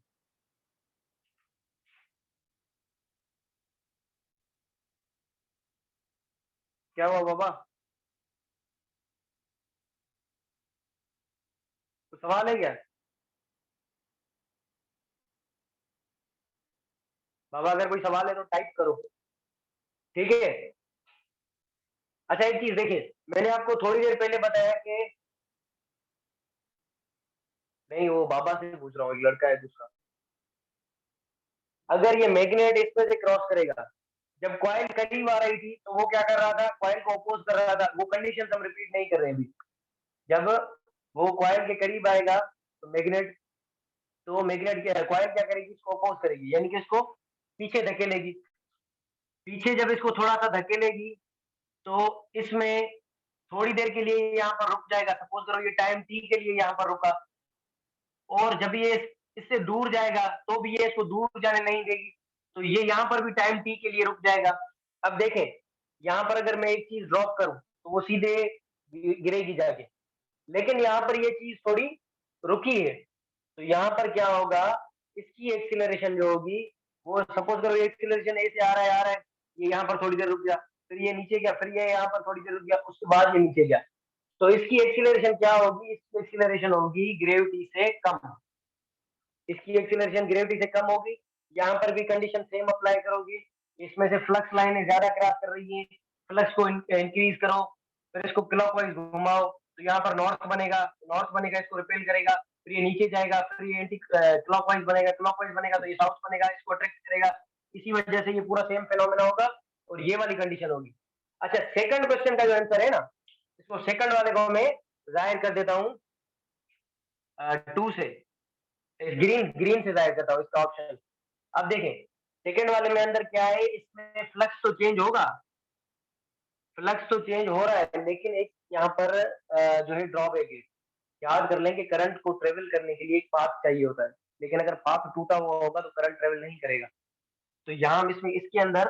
क्या हुआ बाबा? तो सवाल है क्या बाबा? अगर कोई सवाल है तो टाइप करो, ठीक है? अच्छा, एक चीज देखिए, मैंने आपको थोड़ी देर पहले बताया कि नहीं, वो बाबा से पूछ रहा हूँ, एक लड़का है दूसरा। अगर ये मैग्नेट इसमें से क्रॉस करेगा, जब कॉइल करीब आ रही थी तो वो क्या कर रहा था? कॉइल को अपोज कर रहा था। वो कंडीशन हम रिपीट नहीं कर रहे हैं अभी। जब वो कॉइल के करीब आएगा तो मैग्नेट क्या है, कॉइल क्या करेगी? इसको अपोज करेगी, यानी कि इसको पीछे धकेलेगी। पीछे जब इसको थोड़ा सा धकेलेगी तो इसमें थोड़ी देर के लिए यहाँ पर रुक जाएगा। सपोज करो ये टाइम टी के लिए यहाँ पर रुका, और जब ये इससे दूर जाएगा तो भी ये इसको दूर जाने नहीं देगी, तो ये यहाँ पर भी टाइम टी के लिए रुक जाएगा। अब देखें, यहाँ पर अगर मैं एक चीज ड्रॉप करूं तो वो सीधे गिरेगी जाके, लेकिन यहाँ पर ये चीज थोड़ी रुकी है, तो यहाँ पर क्या होगा? इसकी एक्सीलरेशन जो होगी, वो सपोज करो ये एक्सीलरेशन ए से आ रहा है, ये यहाँ पर थोड़ी देर रुक गया, फिर ये नीचे गया, फिर ये यहाँ पर थोड़ी देर रुक गया, उसके बाद ये नीचे गया, तो इसकी एक्सीलरेशन क्या होगी? इसकी एक्सीलरेशन होगी ग्रेविटी से कम। इसकी एक्सीलरेशन ग्रेविटी से कम होगी। यहाँ पर भी कंडीशन सेम अप्लाई करोगे। इसमें से फ्लक्स लाइनें ज्यादा क्रॉस कर रही है, फ्लक्स को इंक्रीज करो, फिर इसको क्लॉकवाइज घुमाओ, तो यहाँ पर नॉर्थ बनेगा, इसको रिपेल करेगा, फिर ये नीचे जाएगा, फिर ये एंटी क्लॉकवाइज बनेगा तो ये साउथ बनेगा, इसको अट्रैक्ट करेगा। इसी वजह से ये पूरा सेम फेनोमेना होगा और ये वाली कंडीशन होगी। अच्छा, सेकंड क्वेश्चन का जो आंसर है ना, इसको सेकंड वाले को मैं जाहिर कर देता हूँ 2 से, ग्रीन ग्रीन से जाहिर करता हूँ इसका ऑप्शन। अब देखें, सेकंड वाले में अंदर क्या है, इसमें फ्लक्स तो चेंज होगा, फ्लक्स तो चेंज हो रहा है, लेकिन एक यहाँ पर जो है ड्रॉबैक है। याद कर लें कि करंट को ट्रेवल करने के लिए एक पाथ चाहिए होता है, लेकिन अगर पाथ टूटा हुआ होगा तो करंट ट्रेवल नहीं करेगा। तो यहाँ इसमें इसके अंदर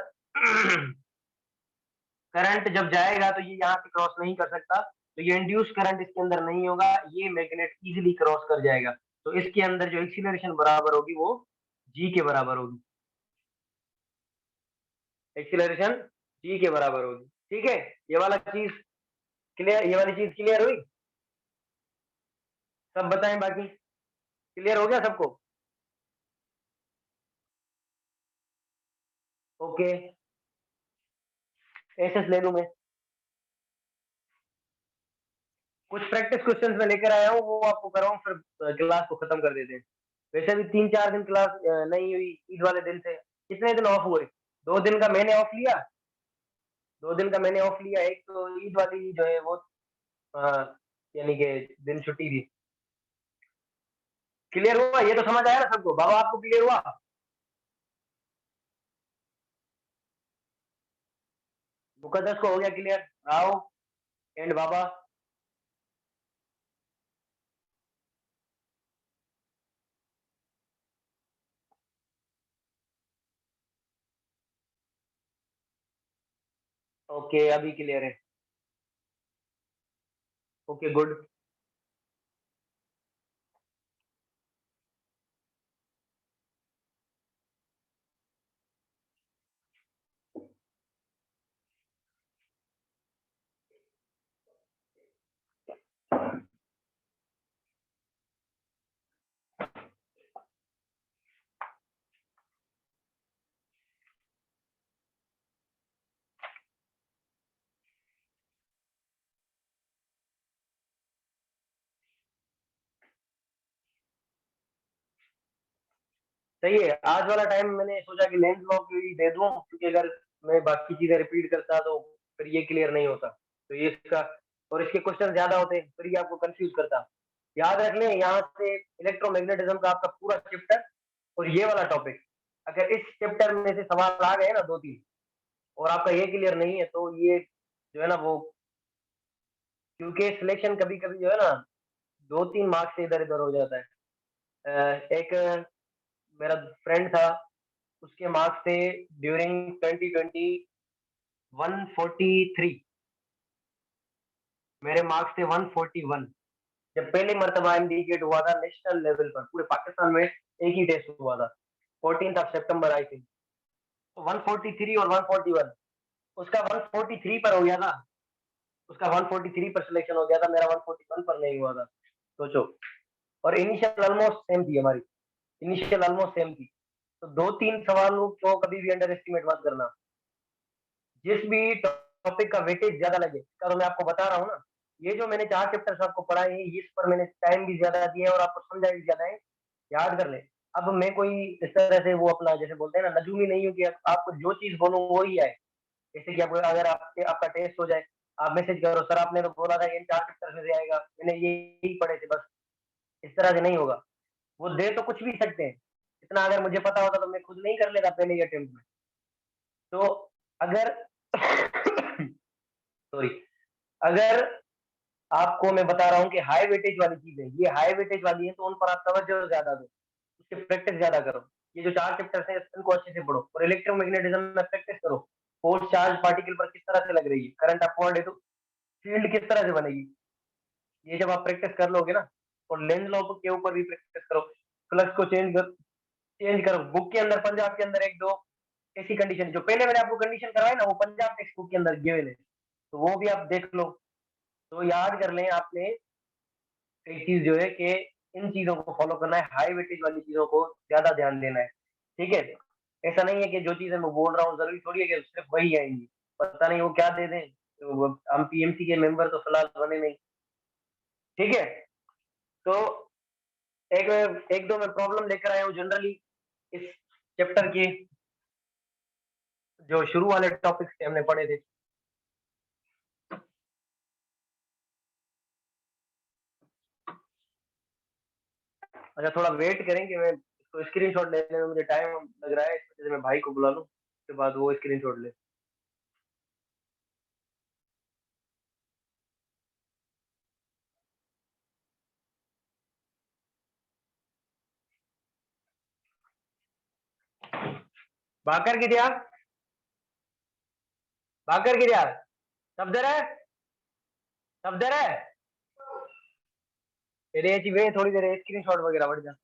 करंट जब जाएगा तो ये यहाँ से क्रॉस नहीं कर सकता, तो ये इंड्यूस करंट इसके अंदर नहीं होगा, ये मैग्नेट इजीली क्रॉस कर जाएगा। तो इसके अंदर जो एक्सीलरेशन बराबर होगी वो जी के बराबर होगी, एक्सीलरेशन जी के बराबर होगी। ठीक है, ये वाला चीज क्लियर, ये वाली चीज क्लियर हुई? सब बताएं बाकी, क्लियर हो गया सबको? ओके, एसएस ले लूं मैं। कुछ प्रैक्टिस क्वेश्चंस में लेकर आया हूँ, वो आपको कराऊं, फिर क्लास को खत्म कर देते हैं। वैसे भी 3-4 दिन क्लास नहीं हुई ईद वाले दिन से। कितने दिन ऑफ हुए? 2 दिन का मैंने ऑफ लिया, 2 दिन का मैंने ऑफ लिया, एक तो ईद वाली जो है वो यानी कि दिन छुट्टी थी। क्लियर हुआ? ये तो समझ आया ना सबको? बाबा आपको क्लियर हुआ? मुकद्दस को हो गया क्लियर? आओ, एंड बाबा। ओके, अभी क्लियर है। Okay, good. सही है, आज वाला टाइम मैंने सोचा कि लेंस लॉ की दे दूं, क्योंकि अगर मैं बाकी चीजें रिपीट करता तो फिर ये क्लियर नहीं होता। तो ये इसका, और इसके क्वेश्चन ज्यादा होते हैं, फिर ये आपको कंफ्यूज करता। याद रख लें, यहाँ से इलेक्ट्रोमैग्नेटिज्म का आपका पूरा चैप्टर और ये वाला टॉपिक, अगर इस चैप्टर में से सवाल आ गए ना 2-3 और आपका ये क्लियर नहीं है, तो ये जो है ना वो, क्योंकि सिलेक्शन कभी-कभी जो है ना 2-3 मार्क्स से इधर-उधर हो जाता है। एक मेरा फ्रेंड था, उसके मार्क्स थे ड्यूरिंग 2020 143, मेरे मार्क्स थे 141। जब पहली मर्तबा इंडिकेट हुआ था नेशनल लेवल पर, पूरे पाकिस्तान में एक ही टेस्ट हुआ था, 14th of September I think. तो 143 और 141, उसका 143 पर हो गया था, उसका 143 पर सिलेक्शन हो गया था, मेरा 141 पर नहीं हुआ था, सोचो। और इनिशियल ऑलमोस्ट सेम थी हमारी, इनिशियल ऑलमोस्ट सेम थी। तो 2-3 सवालों को कभी भी अंडर एस्टिमेट मत करना। जिस भी टॉपिक का वेटेज ज्यादा लगे, इसका तो मैं आपको बता रहा हूँ ना, ये जो मैंने 4 चैप्टर्स आपको पढ़ाए हैं, इस पर मैंने टाइम भी ज्यादा दिया है और आपको समझा भी ज्यादा है, याद कर ले। अब मैं कोई इस तरह से वो अपना जैसे बोलते हैं ना नजूमी नहीं हूँ कि आपको जो चीज बोलूँ वो ही आए। जैसे कि आपको अगर आपका टेस्ट हो जाए, आप मैसेज करो सर आपने तो बोला था इन 4 चैप्टर्स में से आएगा, मैंने यही पढ़े थे बस, इस तरह से नहीं होगा। वो दे तो कुछ भी सकते हैं, इतना अगर मुझे पता होता तो मैं खुद नहीं कर लेता पहले ही अटेम्प्ट में। तो अगर सॉरी, अगर आपको मैं बता रहा हूँ कि हाई वेटेज वाली चीजें, ये हाई वेटेज वाली है, तो उन पर आप तवज्जो ज्यादा दो, उसकी प्रैक्टिस ज्यादा करो। ये जो 4 चैप्टर्स हैं इनको अच्छे से पढ़ो और इलेक्ट्रोमैग्नेटिज्म में प्रैक्टिस करो। फोर्स चार्ज पार्टिकल पर किस तरह से लग रही है, करंट अपवर्ड है तो फील्ड किस तरह से बनेगी, ये जब आप प्रैक्टिस कर लोगे ना, और लेंज लॉ के ऊपर भी प्रैक्टिस करो, फ्लक्स को चेंज करो। बुक के अंदर, पंजाब के अंदर 1-2 ऐसी कंडीशन जो पहले मैंने आपको कंडीशन करवाई ना, वो पंजाब टेक्स्ट बुक के अंदर गिवन है, तो वो भी आप देख लो। तो याद कर लें आपने एक चीज जो है कि इन चीजों को फॉलो करना है, हाई वेटेज वाली चीजों को ज्यादा ध्यान देना है, ठीक है। ऐसा नहीं है कि जो चीजें मैं बोल रहा हूँ जरूरी थोड़ी है कि सिर्फ वही आएंगी, पता नहीं वो क्या दे दें, तो हम पीएमसी के मेंबर तो फिलहाल बने नहीं, ठीक है। तो एक एक दो मैं प्रॉब्लम लेकर आया हूँ जनरली इस चैप्टर के, जो शुरू वाले टॉपिक्स थे हमने पढ़े थे। अच्छा थोड़ा वेट करेंगे, मैं इसको स्क्रीनशॉट लेने में मुझे टाइम लग रहा है, इस वजह से मैं भाई को बुला लूँ, उसके बाद वो स्क्रीनशॉट ले। भाकर किती आज, भाकर किती आज, सब दे रहा है, सब दे रहा है, तेरे याची वेळ थोडी देर स्क्रीनशॉट वगैरह बढ़ जा।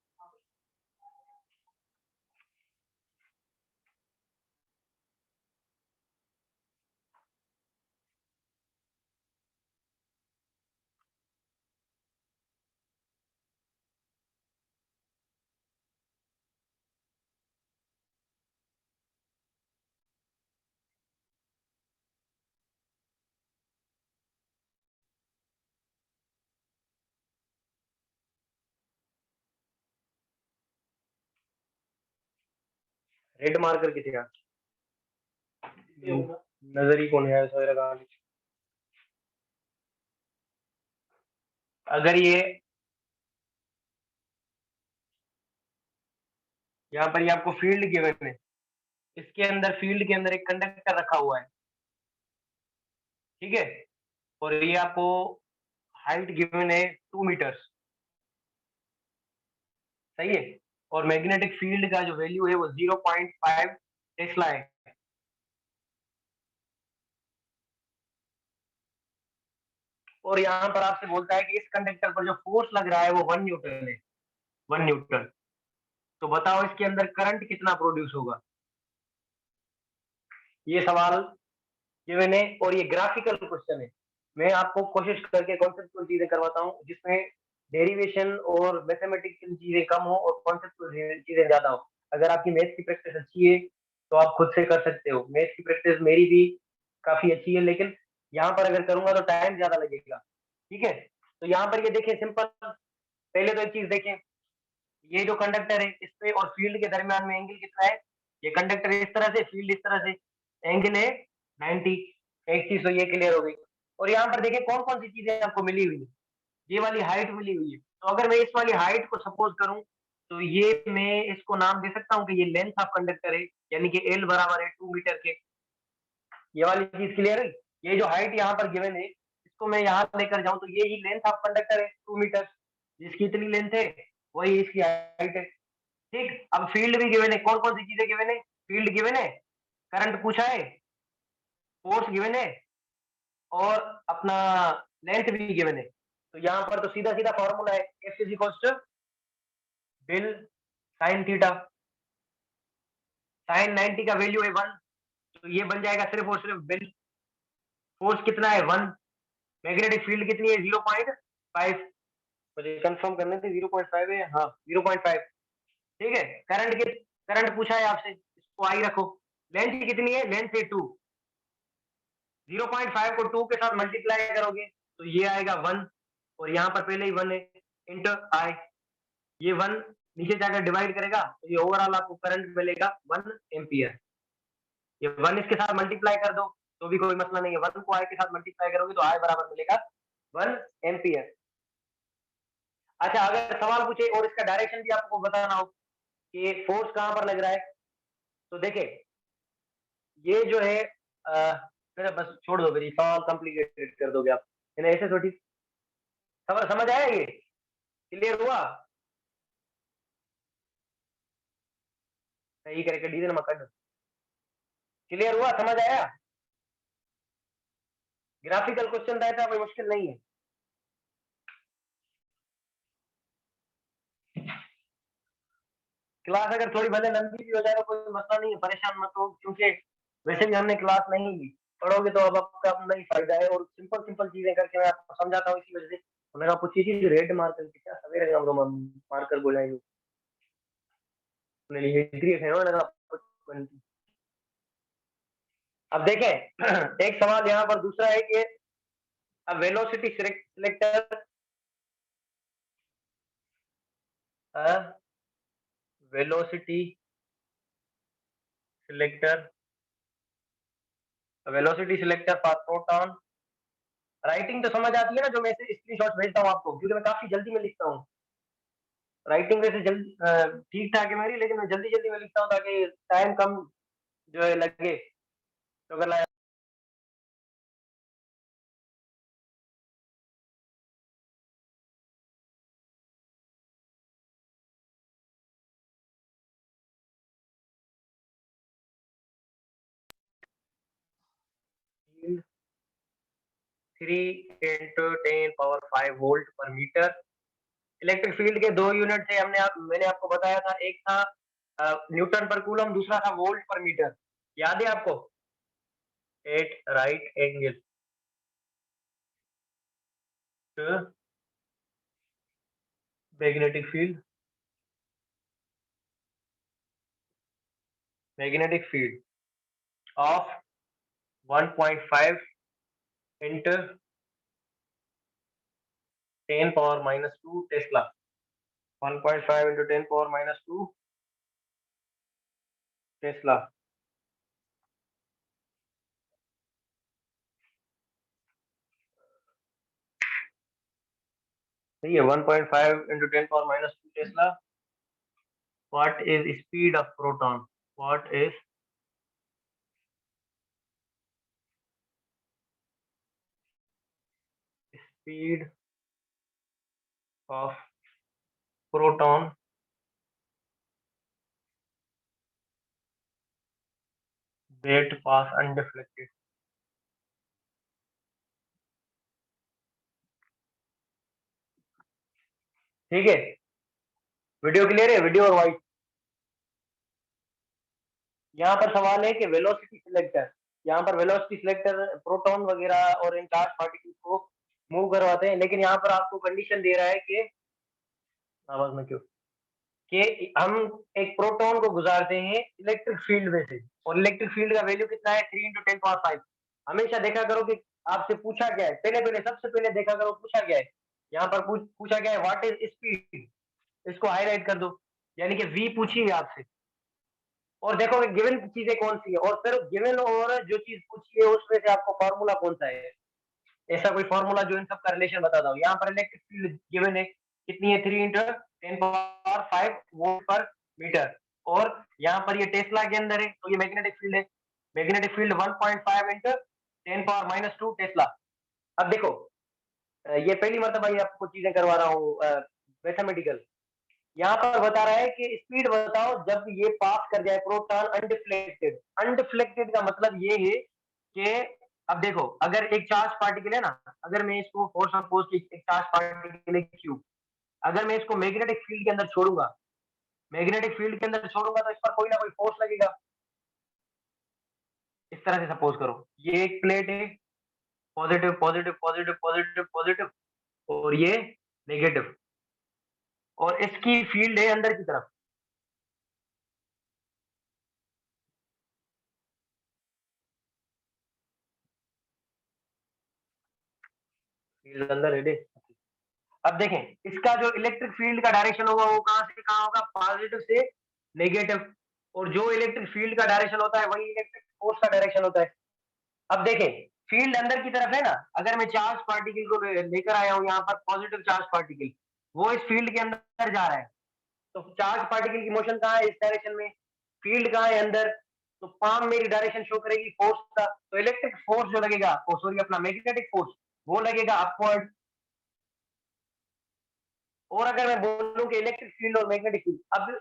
रेड मार्कर किती आज, नजर ही कौन है सोएरा का। अगर ये यहाँ पर ये आपको फील्ड गिवन है, इसके अंदर फील्ड के अंदर एक कंडक्टर रखा हुआ है, ठीक है, और ये आपको हाइट गिवन है 2 मीटर्स, सही है, और मैग्नेटिक फील्ड का जो वैल्यू है वो 0.5 टेस्ला है। और यहाँ पर आपसे बोलता है कि इस कंडक्टर पर जो फोर्स लग रहा है वो 1 न्यूटन है, 1 न्यूटन। तो बताओ इसके अंदर करंट कितना प्रोड्यूस होगा, ये सवाल गिवन है और ये ग्राफिकल क्वेश्चन है। मैं आपको कोशिश करके कॉन्सेप्चुअल चीजें करवाता हूँ जिसमें डेरिवेशन और मैथमेटिकल चीजें कम हो और कॉन्सेप्चुअल चीजें ज्यादा हो। अगर आपकी मैथ्स की प्रैक्टिस अच्छी है तो आप खुद से कर सकते हो, मैथ्स की प्रैक्टिस मेरी भी काफी अच्छी है, लेकिन यहाँ पर अगर करूंगा तो टाइम ज्यादा लगेगा, ठीक है। तो यहाँ पर ये देखिए सिंपल, पहले तो एक चीज देखें, ये जो कंडक्टर है इस पे और फील्ड के दरमियान में एंगल कितना है, ये कंडक्टर इस तरह से, फील्ड इस तरह से, एंगल है 90। एक चीज तो ये क्लियर हो गई। और यहाँ पर देखिए कौन कौन सी चीजें आपको मिली हुई है। ये वाली हाइट मिली हुई है, तो अगर मैं इस वाली हाइट को सपोज करूं तो ये मैं इसको नाम दे सकता हूं कि ये लेंथ ऑफ कंडक्टर है, यानी कि एल बराबर है 2 मीटर के। ये वाली चीज क्लियर है। ये जो हाइट यहाँ पर गिवन है, इसको मैं यहाँ लेकर जाऊं तो ये ही लेंथ ऑफ कंडक्टर है 2 मीटर। जिसकी इतनी लेंथ है वही इसकी हाइट है। ठीक, अब फील्ड भी गिवन है। कौन कौन सी चीजें गिवन है? फील्ड गिवन है, करंट पूछा है, फोर्स गिवन है, और अपना लेंथ भी गिवन है। तो यहाँ पर तो सीधा सीधा फॉर्मूला है, F is equals to BIL sine theta. Sine 90 का वैल्यू है 1, तो ये बन जाएगा सिर्फ और सिर्फ बिल। फोर्स कितना है 1, मैग्नेटिक फील्ड कितनी है 0.5, मुझे कंफर्म करने थे 0.5 है, हाँ 0.5। ठीक है, करंट पूछा है आपसे, इसको आई रखो। लेंथ कितनी है? लेंथ है 2। 0.5 को 2 के साथ मल्टीप्लाई करोगे तो ये आएगा 1, और यहाँ पर पहले ही 1 है, इंटू आई। ये 1 नीचे जाकर डिवाइड करेगा तो ये ओवरऑल आपको करंट मिलेगा 1 एम्पियर। ये 1 इसके साथ मल्टीप्लाई कर दो तो भी कोई मसला नहीं है, 1 को आई के साथ मल्टीप्लाई करोगे तो आई बराबर मिलेगा 1 एम्पियर। अच्छा, अगर सवाल पूछे और इसका डायरेक्शन भी आपको बताना हो कि फोर्स कहां पर लग रहा है, तो देखे ये जो है मेरा बस छोड़ दो, मेरी सवाल कॉम्प्लिकेटेड कर दोगे आप, इन्हें ऐसे थोड़ी। समझ आया? ये क्लियर हुआ? सही करके डीजल मकड़ क्लियर हुआ? समझ आया? ग्राफिकल क्वेश्चन रहता है, कोई मुश्किल नहीं है। क्लास अगर थोड़ी भले लंबी भी हो जाए तो कोई मसला नहीं है, परेशान मत हो, क्योंकि वैसे भी हमने क्लास नहीं ली। पढ़ोगे तो अब आपका अपना ही फायदा है, और सिंपल सिंपल चीजें करके मैं आपको समझाता हूँ, इसी वजह से मैंने कहा पूछी थी रेड मार्कर की क्या सवेरे हम मार्कर बोलेंगे अपने लिए हिस्ट्री है ना, मैंने कहा अब देखें एक सवाल यहाँ पर दूसरा है कि velocity selector velocity selector for proton. Writing तो समझ आती है ना, जो मैं स्क्रीनशॉट भेजता हूँ आपको, क्योंकि मैं काफी जल्दी में लिखता हूँ। राइटिंग वैसे जल्दी ठीक ठाक है मेरी, लेकिन मैं जल्दी जल्दी में लिखता हूँ ताकि टाइम कम जो है लगे। तो अगर फील्ड 3 × 10⁵ वोल्ट पर मीटर। इलेक्ट्रिक फील्ड के दो यूनिट थे, मैंने आपको बताया था, एक था न्यूटन पर कूलम, दूसरा था वोल्ट पर मीटर। याद है आपको? At right angle to magnetic field of 1.5 into 10⁻⁻² tesla. 1.5 into 10⁻⁻² tesla. सही है, 1.5 into 10⁻⁻² tesla. What is speed of proton? What is speed of proton that pass undeflected? ठीक है, वीडियो क्लियर है? वीडियो और वॉइस। यहाँ पर सवाल है कि वेलोसिटी सिलेक्टर, यहाँ पर वेलोसिटी सिलेक्टर प्रोटॉन वगैरह और इन चार्ज पार्टिकल्स को मूव करवाते हैं, लेकिन यहाँ पर आपको कंडीशन दे रहा है कि आवाज में क्यों, कि हम एक प्रोटॉन को गुजारते हैं इलेक्ट्रिक फील्ड में से, और इलेक्ट्रिक फील्ड का वैल्यू कितना है 3 × 10⁵। हमेशा देखा करो कि आपसे पूछा क्या है, पहले सबसे पहले देखा करो पूछा क्या है। यहाँ पर पूछा गया है व्हाट इज स्पीड, इसको हाईलाइट कर दो, यानी कि v पूछी है आपसे। और देखोगे गिवन चीजें कौन सी है, और फिर गिवन और जो चीज पूछी है उसमें से आपको फॉर्मूला कौन सा है, ऐसा कोई फॉर्मूला जो इन सब का रिलेशन बताता हूँ। यहाँ पर इलेक्ट्रिक फील्ड गिवन है, कितनी है 3 × 10⁵ वोल्ट पर मीटर, और यहाँ पर ये टेस्ला के अंदर है तो ये मैग्नेटिक फील्ड है, मैग्नेटिक फील्ड 1.5 × 10⁻² टेस्ला। अब देखो ये पहली मर्तबा ये आपको चीजें करवा रहा हूँ मैथमेटिकल। यहाँ पर बता रहा है कि स्पीड बताओ जब ये पास कर जाए प्रोटॉन अनडिफ्लेक्टेड। अनडिफ्लेक्टेड का मतलब ये है कि अब देखो अगर एक चार्ज पार्टिकल है ना, अगर मैं इसको फोर्स सपोज की एक चार्ज पार्टिकल है क्यू, अगर मैं इसको मैग्नेटिक फील्ड के अंदर छोड़ूंगा, मैग्नेटिक फील्ड के अंदर छोड़ूंगा तो इस पर कोई ना कोई फोर्स लगेगा। इस तरह से सपोज करो ये एक प्लेट है, positive positive positive positive positive, और ये नेगेटिव, और इसकी फील्ड है अंदर की तरफ, फील्ड अंदर है। अब देखें इसका जो इलेक्ट्रिक फील्ड का डायरेक्शन होगा वो कहां से कहां होगा, पॉजिटिव से नेगेटिव, और जो इलेक्ट्रिक फील्ड का डायरेक्शन होता है वही इलेक्ट्रिक फोर्स का डायरेक्शन होता है। अब देखें फील्ड अंदर की तरफ है ना, अगर मैं चार्ज पार्टिकल को लेकर आया हूं यहाँ पर पॉजिटिव चार्ज पार्टिकल, वो इस फील्ड के अंदर जा रहा है, तो चार्ज पार्टिकल की मोशन कहाँ है, इस डायरेक्शन में, फील्ड कहाँ है अंदर, तो पाम मेरी डायरेक्शन शो करेगी फोर्स का, तो इलेक्ट्रिक फोर्स जो लगेगा, सॉरी अपना मैग्नेटिक फोर्स वो लगेगा अपवर्ड। और अगर मैं बोलूं कि इलेक्ट्रिक फील्ड और मैग्नेटिक फील्ड,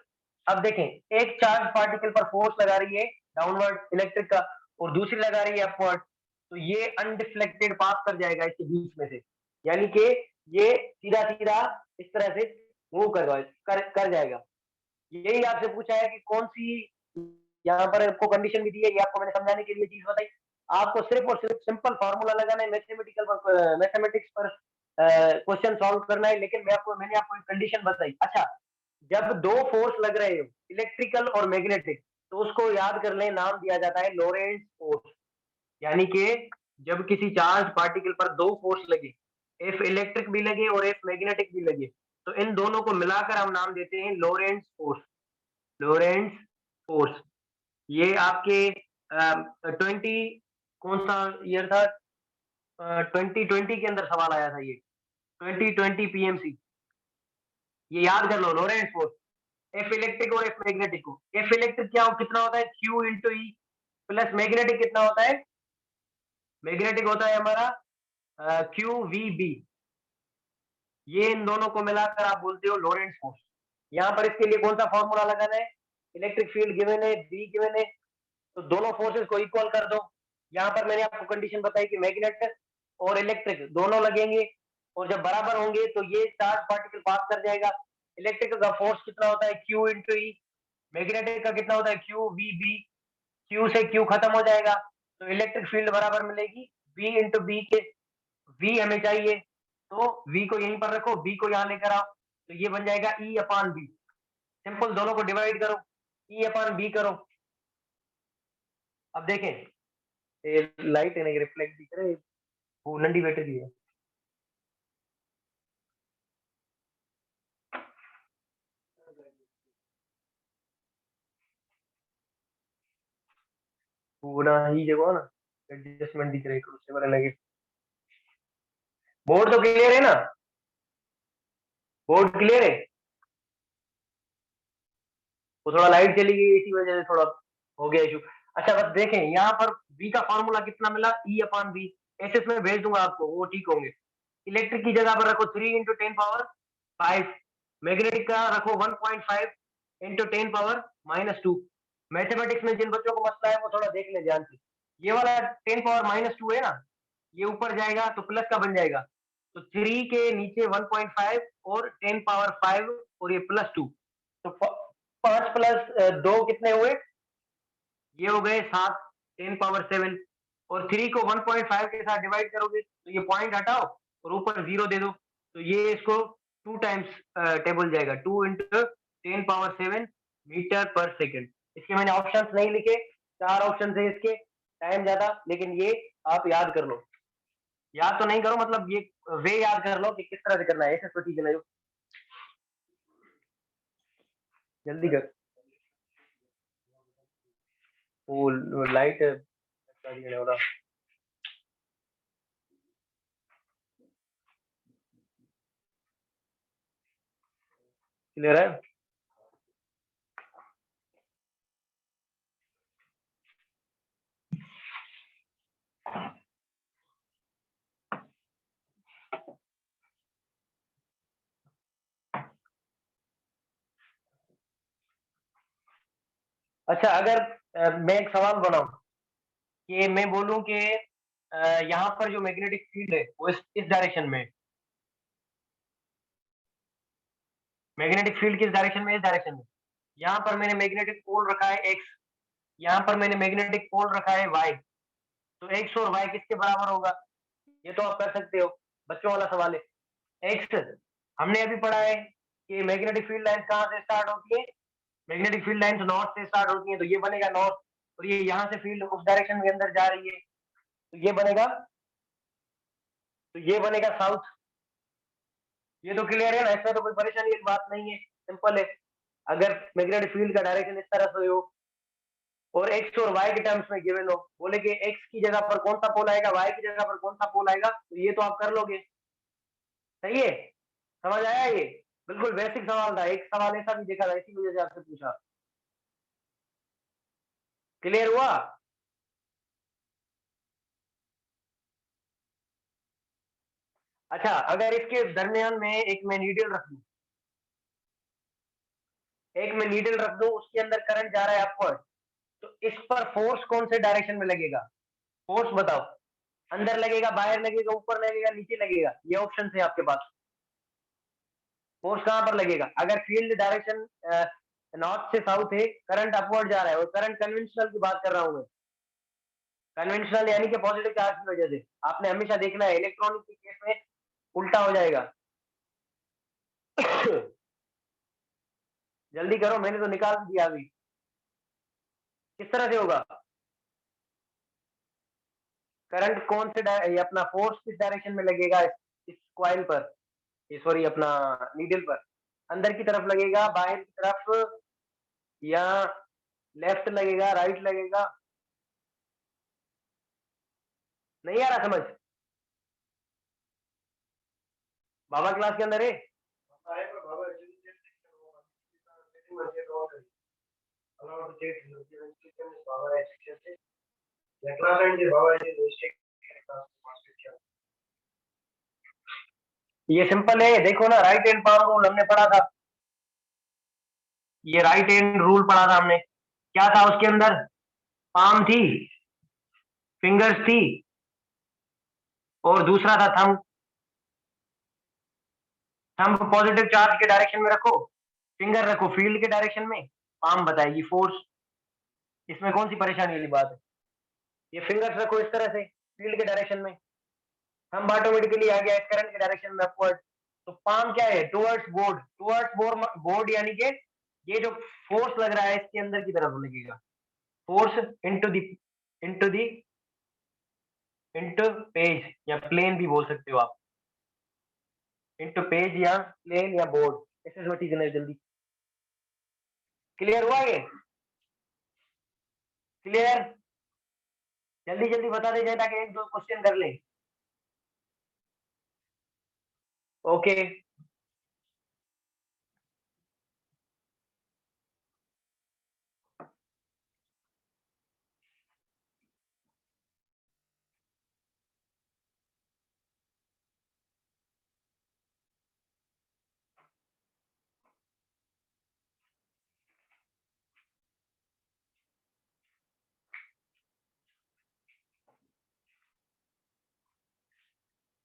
अब देखें एक चार्ज पार्टिकल पर फोर्स लगा रही है डाउनवर्ड इलेक्ट्रिक का, और दूसरी लगा रही है अपवर्ड, तो ये अनडिफ्लेक्टेड पास कर जाएगा इसके बीच में से, यानी कि ये सीधा सीधा इस तरह से मूव कर जाएगा। यही आपसे पूछा है कि कौन सी, यहाँ पर आपको कंडीशन भी दी है, ये आपको मैंने समझाने के लिए चीज बताई। आपको सिर्फ और सिर्फ सिंपल फार्मूला लगाना है, मैथमेटिक्स पर क्वेश्चन सॉल्व करना है, लेकिन मैंने आपको एक कंडीशन बताई। अच्छा, जब दो फोर्स लग रहे हो इलेक्ट्रिकल और मैग्नेटिक, तो उसको याद कर लें, नाम दिया जाता है लोरेंट्ज फोर्स। यानी कि जब किसी चार्ज पार्टिकल पर दो फोर्स लगे, एफ इलेक्ट्रिक भी लगे और एफ मैग्नेटिक भी लगे, तो इन दोनों को मिलाकर हम नाम देते हैं लोरेंट्ज फोर्स। लोरेंट्ज फोर्स ये आपके 20 कौन सा ईयर था, 2020 के अंदर सवाल आया था, ये 2020 पीएमसी, ये याद कर लो लोरेंट्ज फोर्स। एफ इलेक्ट्रिक और एफ मैग्नेटिक को, एफ इलेक्ट्रिक क्या कितना होता है क्यू इंटू ई, प्लस मैग्नेटिक कितना होता है, मैग्नेटिक होता है हमारा क्यू वी बी, ये इन दोनों को मिलाकर आप बोलते हो लोरेंट्ज फोर्स। यहाँ पर इसके लिए कौन सा फॉर्मूला लगाना है, इलेक्ट्रिक फील्ड गिवन है, बी गिवन है, तो दोनों फोर्सेस को इक्वल कर दो। यहाँ पर मैंने आपको कंडीशन बताई कि मैग्नेट और इलेक्ट्रिक दोनों लगेंगे, और जब बराबर होंगे तो ये चार्ज पार्टिकल पास कर जाएगा। इलेक्ट्रिक का फोर्स कितना होता है क्यू इंटू ई, मैग्नेटिक का कितना होता है क्यू वी बी, क्यू से क्यू खत्म हो जाएगा, तो इलेक्ट्रिक फील्ड बराबर मिलेगी बी इंटू बी के, वी हमें चाहिए तो वी को यहीं पर रखो, बी को यहाँ लेकर आओ, तो ये बन जाएगा ई अपॉन बी। सिंपल, दोनों को डिवाइड करो, ई अपॉन बी करो। अब देखें ये लाइट है ना, रिफ्लेक्ट दिख रहा है, वो नंदी बैटरी है। पूरा ही देखो ना, एडजस्टमेंट दिख रही है, उससे बड़ा लगे। बोर्ड तो क्लियर है ना, बोर्ड क्लियर है, वो थोड़ा लाइट चली गई इसी वजह से थोड़ा हो गया इशू। अच्छा बस देखें यहाँ पर बी का फॉर्मूला कितना मिला, ई अपॉन बी, ऐसे इसमें भेज दूंगा आपको, वो ठीक होंगे। इलेक्ट्रिक की जगह पर रखो 3 इंटू 10⁵, मैग्नेटिक का रखो 1.5 इंटू 10⁻²। मैथमेटिक्स में जिन बच्चों को मसला है वो थोड़ा देख ले ध्यान से, ये वाला 10⁻² है ना, ये ऊपर जाएगा तो प्लस का बन जाएगा, तो 3 के नीचे 1.5 और 10⁻5 और ये +2, तो 5 + 2 कितने हुए, ये हो गए 7 10⁻7, और 3 को 1.5 के साथ डिवाइड करोगे तो ये पॉइंट हटाओ और ऊपर 0 दे दो, तो ये इसको 2 टाइम्स टेबल जाएगा, 2 इंटू 10⁻7 मीटर पर सेकेंड। इसके मैंने ऑप्शंस नहीं लिखे, 4 ऑप्शन है इसके, टाइम ज्यादा, लेकिन ये आप याद कर लो, याद तो नहीं करो मतलब ये वे याद कर लो कि किस तरह से करना है, ऐसे तो चीजें नहीं, जल्दी कर। वो लाइट हो रहा। क्लियर है? अच्छा, अगर मैं एक सवाल बनाऊं कि मैं बोलूं कि यहाँ पर जो मैग्नेटिक फील्ड है वो इस डायरेक्शन में, मैग्नेटिक फील्ड किस डायरेक्शन में? इस डायरेक्शन में। यहाँ पर मैंने मैग्नेटिक पोल रखा है एक्स, यहाँ पर मैंने मैग्नेटिक पोल रखा है वाई, तो एक्स और वाई किसके बराबर होगा? ये तो आप कर सकते हो, बच्चों वाला सवाल है। एक्स हमने अभी पढ़ा है कि मैग्नेटिक फील्ड लाइन कहाँ से स्टार्ट होती है? मैग्नेटिक फील्ड लाइन नॉर्थ से स्टार्ट होती है, तो ये बनेगा नॉर्थ, और ये यहाँ से फील्ड उस डायरेक्शन में अंदर जा रही है, तो ये बनेगा साउथ। ये तो क्लियर है ना, इसमें तो कोई परेशानी की बात नहीं है, सिंपल है। अगर मैग्नेटिक फील्ड का डायरेक्शन इस तरह से हो और एक्स और वाई के टर्म्स में गिवन हो, बोले कि एक्स की जगह पर कौन सा पोल आएगा, वाई की जगह पर कौन सा पोल आएगा, तो ये तो आप कर लोगे। सही है? समझ आया ये? बिल्कुल बेसिक सवाल था, एक सवाल ऐसा भी देखा था, इसी वजह से आपसे पूछा। क्लियर हुआ? अच्छा, अगर इसके दरमियान में एक मैं नीडल रख दूं, उसके अंदर करंट जा रहा है अपवर्ड, तो इस पर फोर्स कौन से डायरेक्शन में लगेगा? फोर्स बताओ। अंदर लगेगा, बाहर लगेगा, ऊपर लगेगा, नीचे लगेगा? ये ऑप्शन है आपके पास। फोर्स कहां पर लगेगा? अगर फील्ड डायरेक्शन नॉर्थ से साउथ है, करंट अपवर्ड जा रहा है, और करंट कन्वेंशनल की बात कर रहा हूं मैं, कन्वेंशनल यानी कि पॉजिटिव चार्ज की वजह से। आपने हमेशा देखना है इलेक्ट्रॉनिक के केस में उल्टा हो जाएगा। जल्दी करो, मैंने तो निकाल दिया अभी। किस तरह से होगा? करंट कौन से ये अपना फोर्स किस डायरेक्शन में लगेगा इस कॉइल पर, सॉरी अपना नीडल पर? अंदर की तरफ लगेगा, बाहर की तरफ, या लेफ्ट लगेगा, राइट लगेगा? नहीं आ रहा समझ? बाबा क्लास के अंदर है? ये सिंपल है, देखो ना, राइट हैंड पाम रूल हमने पढ़ा था, ये राइट हैंड रूल पढ़ा था हमने। क्या था उसके अंदर? पाम थी, फिंगर्स थी, और दूसरा था थंब। थंब पॉजिटिव चार्ज के डायरेक्शन में रखो, फिंगर रखो फील्ड के डायरेक्शन में, पाम बताएगी फोर्स। इसमें कौन सी परेशानी वाली बात है? ये फिंगर्स रखो इस तरह से फील्ड के डायरेक्शन में, थंब ऑटोमेटिकली आ गया इस करंट के डायरेक्शन में अपवर्ड। तो पाम क्या है? टुवर्ड्स बोर्ड, बोर्ड यानी कि ये जो फोर्स लग रहा है इसके अंदर की तरफ लगेगा, force into the into page, या प्लेन भी बोल सकते हो आप, इनटू पेज या प्लेन या बोर्ड, ऐसे छोटी जल्दी। क्लियर हुआ ये? क्लियर? जल्दी जल्दी बता दे जाए ताकि एक दो क्वेश्चन कर ले। ओके।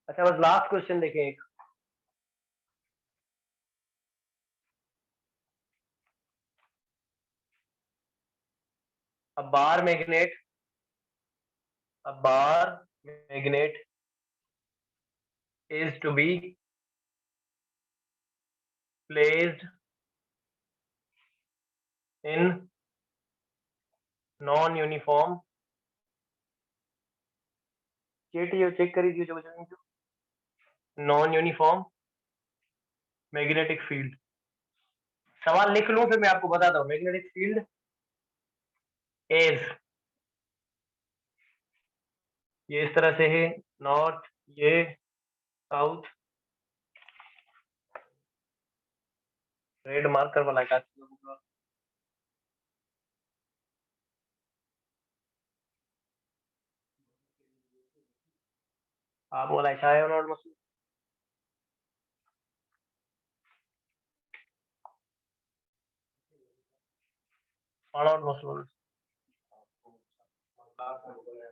अच्छा, बस लास्ट क्वेश्चन देखें एक। A bar magnet, a bar magnet is to be placed in non-uniform, check करी थी जो non-uniform magnetic field। सवाल लिख लूं फिर मैं आपको बताता हूँ। मैग्नेटिक फील्ड is ये इस तरह से है, नॉर्थ, ये साउथ, रेड मार्कर वाला का आप बोला ऐसा है नॉट मसलून। नॉट मसलून,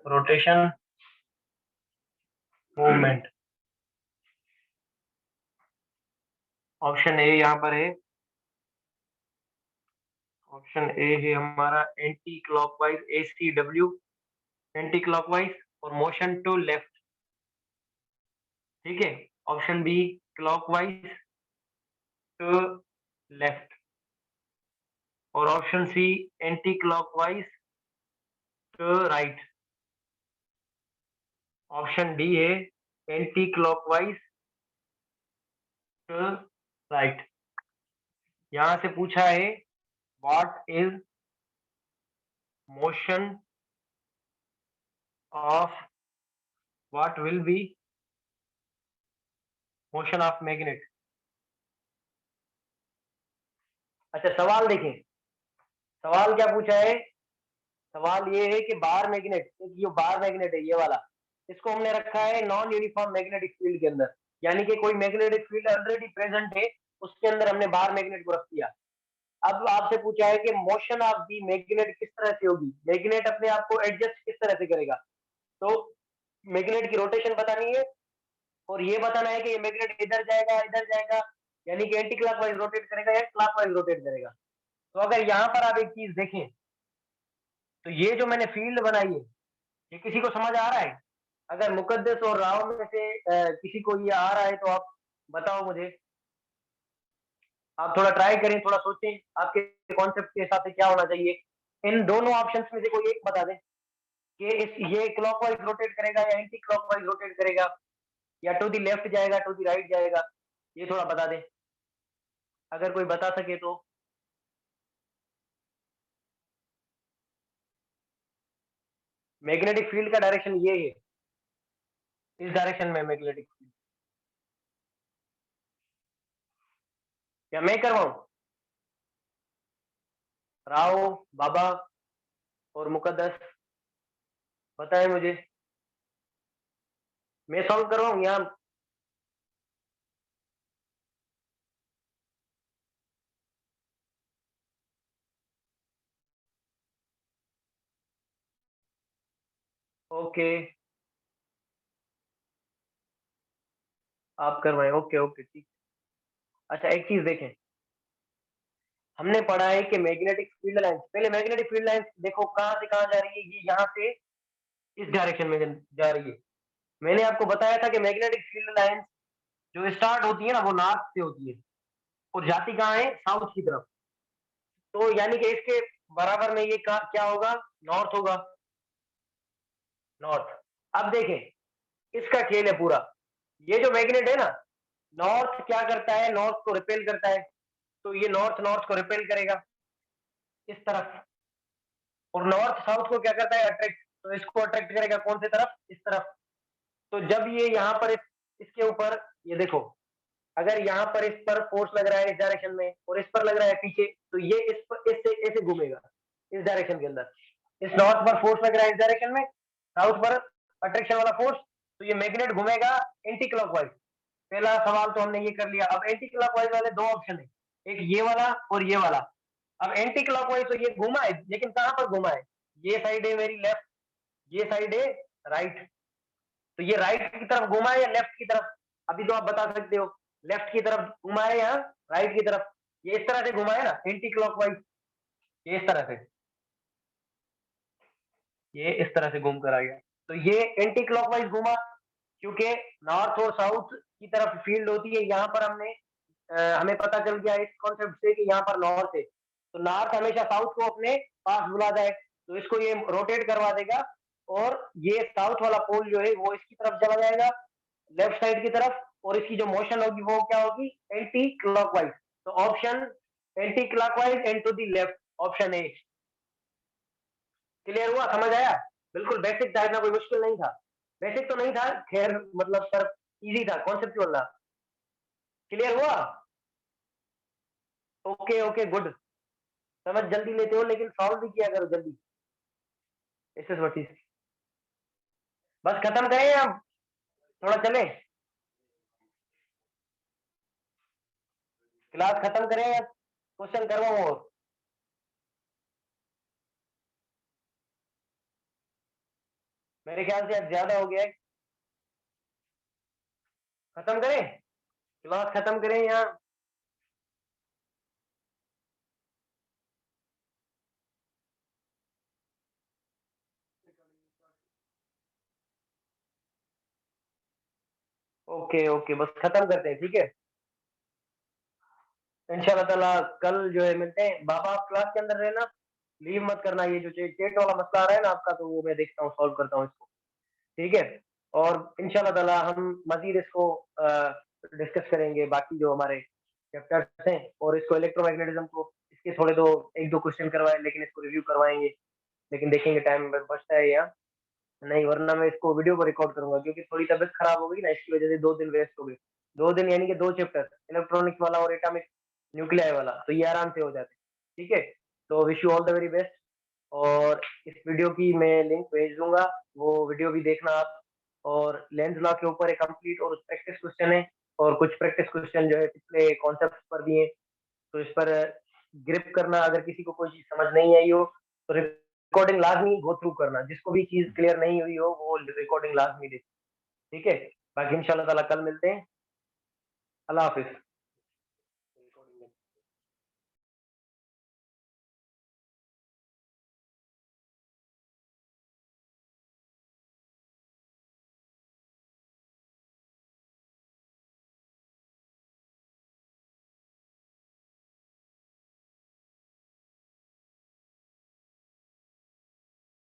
रोटेशन, मूवमेंट। ऑप्शन ए यहाँ पर है, ऑप्शन ए है हमारा anti clockwise, ACW, anti clockwise और मोशन टू लेफ्ट। ठीक है, option B clockwise to left और option C anti clockwise to right. Option D है एंटी क्लॉकवाइज टू राइट। यहां से पूछा है what is motion of, what will be motion of magnet. अच्छा सवाल देखें, सवाल क्या पूछा है, सवाल ये है कि बार मैग्नेट, ये बार मैग्नेट है ये वाला, इसको हमने रखा है नॉन यूनिफॉर्म मैग्नेटिक फील्ड के अंदर, यानी कि कोई मैग्नेटिक फील्ड ऑलरेडी प्रेजेंट है, उसके अंदर हमने बार मैग्नेट को रख दिया। अब आपसे पूछा है कि मोशन ऑफ दी मैग्नेट किस तरह से होगी, मैग्नेट अपने आप को एडजस्ट किस तरह से करेगा। तो मैग्नेट की रोटेशन बतानी है और ये बताना है कि ये मैग्नेट इधर जाएगा, यानी कि एंटी क्लॉकवाइज रोटेट करेगा या क्लॉकवाइज रोटेट करेगा। तो अगर यहाँ पर आप एक चीज देखें, तो ये जो मैंने फील्ड बनाई है, ये किसी को समझ आ रहा है? अगर मुकद्दस और राव में से किसी को ये आ रहा है तो आप बताओ मुझे, आप थोड़ा ट्राई करें, थोड़ा सोचें आपके कॉन्सेप्ट के हिसाब से क्या होना चाहिए। इन दोनों ऑप्शंस में से कोई एक बता दें कि ये क्लॉकवाइज रोटेट करेगा या एंटी क्लॉकवाइज रोटेट करेगा, या टू दी लेफ्ट जाएगा टू दी राइट जाएगा, ये थोड़ा बता दें अगर कोई बता सके तो। मैग्नेटिक फील्ड का डायरेक्शन ये है, इस डायरेक्शन में मैग्नेटिक फील्ड, क्या मैं करवाऊं? राव, बाबा और मुकद्दस बताएं मुझे, मैं सॉल्व करवाऊं यहाँ? ओके आप करवाएं, ओके ओके ठीक। अच्छा एक चीज देखें, हमने पढ़ा है कि मैग्नेटिक फील्ड लाइंस, पहले मैग्नेटिक फील्ड लाइंस देखो कहां से कहां जा रही है, ये यहाँ से इस डायरेक्शन में जा रही है। मैंने आपको बताया था कि मैग्नेटिक फील्ड लाइंस जो स्टार्ट होती है ना वो नॉर्थ से होती है और जाती कहाँ है, साउथ की तरफ। तो यानी कि इसके बराबर में ये क्या होगा, नॉर्थ होगा, नॉर्थ। अब देखें इसका खेल है पूरा, ये जो मैग्नेट है ना, नॉर्थ क्या करता है, नॉर्थ को रिपेल करता है, तो ये नॉर्थ नॉर्थ को रिपेल करेगा इस तरफ, और नॉर्थ साउथ को क्या करता है, अट्रैक्ट, तो इसको अट्रैक्ट करेगा कौन सी तरफ, इस तरफ। तो जब ये यहाँ पर इसके ऊपर, ये देखो अगर यहाँ पर इस पर फोर्स लग रहा है इस डायरेक्शन में और इस पर लग रहा है पीछे, तो ये इस पर इससे ऐसे घूमेगा इस डायरेक्शन के अंदर। इस नॉर्थ पर फोर्स लग रहा है इस डायरेक्शन में, साउथ पर अट्रैक्शन वाला फोर्स, तो ये मैग्नेट घूमेगा एंटी क्लॉकवाइज। पहला सवाल तो हमने ये कर लिया। अब एंटी क्लॉकवाइज वाले दो ऑप्शन है, एक ये वाला और ये वाला। अब एंटी क्लॉकवाइज तो ये घूमा है, लेकिन कहां पर घूमा है, ये साइड है मेरी लेफ्ट, ये साइड है राइट, तो ये राइट की तरफ घुमा है या लेफ्ट की तरफ, अभी तो आप बता सकते हो, लेफ्ट की तरफ घुमा है या राइट की तरफ। ये इस तरह से घुमा है ना एंटी क्लॉकवाइज, ये इस तरह से, ये इस तरह से घूम कर आ गया, तो ये एंटी क्लॉकवाइज घुमा, क्योंकि नॉर्थ और साउथ की तरफ फील्ड होती है। यहाँ पर हमें पता चल गया इस कॉन्सेप्ट से कि यहाँ पर नॉर्थ है, तो नॉर्थ हमेशा साउथ को अपने पास बुला जाए, तो इसको ये रोटेट करवा देगा और ये साउथ वाला पोल जो है वो इसकी तरफ चला जाएगा, लेफ्ट साइड की तरफ, और इसकी जो मोशन होगी वो क्या होगी, एंटी क्लॉकवाइज। तो option anti clockwise and to the left, option A. Clear हुआ, समझ आया? बिल्कुल बेसिक था, इतना कोई मुश्किल नहीं था। बेसिक तो नहीं था, खैर मतलब पर इजी था, कॉन्सेप्चुअल था। क्लियर हुआ? Okay okay good. समझ जल्दी लेते हो लेकिन सॉल्व भी किया करो जल्दी। इस व्हाट इज। बस खत्म करें या थोड़ा चले? क्लास खत्म करें या क्वेश्चन करवाऊं और? मेरे ख्याल से अब ज्यादा हो गया है। खत्म करें? क्लास खत्म करें या? ओके ओके बस खत्म करते हैं, ठीक है। इंशाल्लाह ताला कल जो है मिलते हैं। बाबा आप क्लास के अंदर रहना, लीव मत करना। ये जो चेट वाला मसला आ रहा है ना आपका, तो वो मैं देखता हूँ, सॉल्व करता हूँ इसको, ठीक है। और इंशाल्लाह ताला हम मजीद इसको डिस्कस करेंगे, बाकी जो हमारे चैप्टर्स हैं। और इसको इलेक्ट्रोमैग्नेटिज्म को इसके थोड़े दो एक दो क्वेश्चन करवाए, लेकिन इसको रिव्यू करवाएंगे। लेकिन देखेंगे टाइम बचता है या नहीं, वरना मैं इसको वीडियो को रिकॉर्ड करूंगा, क्योंकि थोड़ी तबीयत खराब हो गई ना, इसकी वजह से 2 दिन वेस्ट हो गए। 2 दिन यानी कि 2 चैप्टर, इलेक्ट्रॉनिक्स वाला और एटॉमिक न्यूक्लियाई वाला, तो ये आराम से हो जाते हैं, ठीक है। तो wish you all the very best. और इस वीडियो की मैं लिंक भेज दूंगा, वो वीडियो भी देखना आप। और लेंस लॉ के ऊपर एक कंप्लीट और प्रैक्टिस क्वेश्चन है, और कुछ प्रैक्टिस क्वेश्चन जो है पिछले कॉन्सेप्ट पर भी है। तो इस पर ग्रिप करना, अगर किसी को कोई चीज समझ नहीं आई हो तो रिकॉर्डिंग लाजमी गो थ्रू करना, जिसको भी चीज क्लियर नहीं हुई हो वो रिकॉर्डिंग लाजमी देखे, ठीक है। बाकी इंशाल्लाह ताला कल मिलते हैं। अल्लाह हाफिज।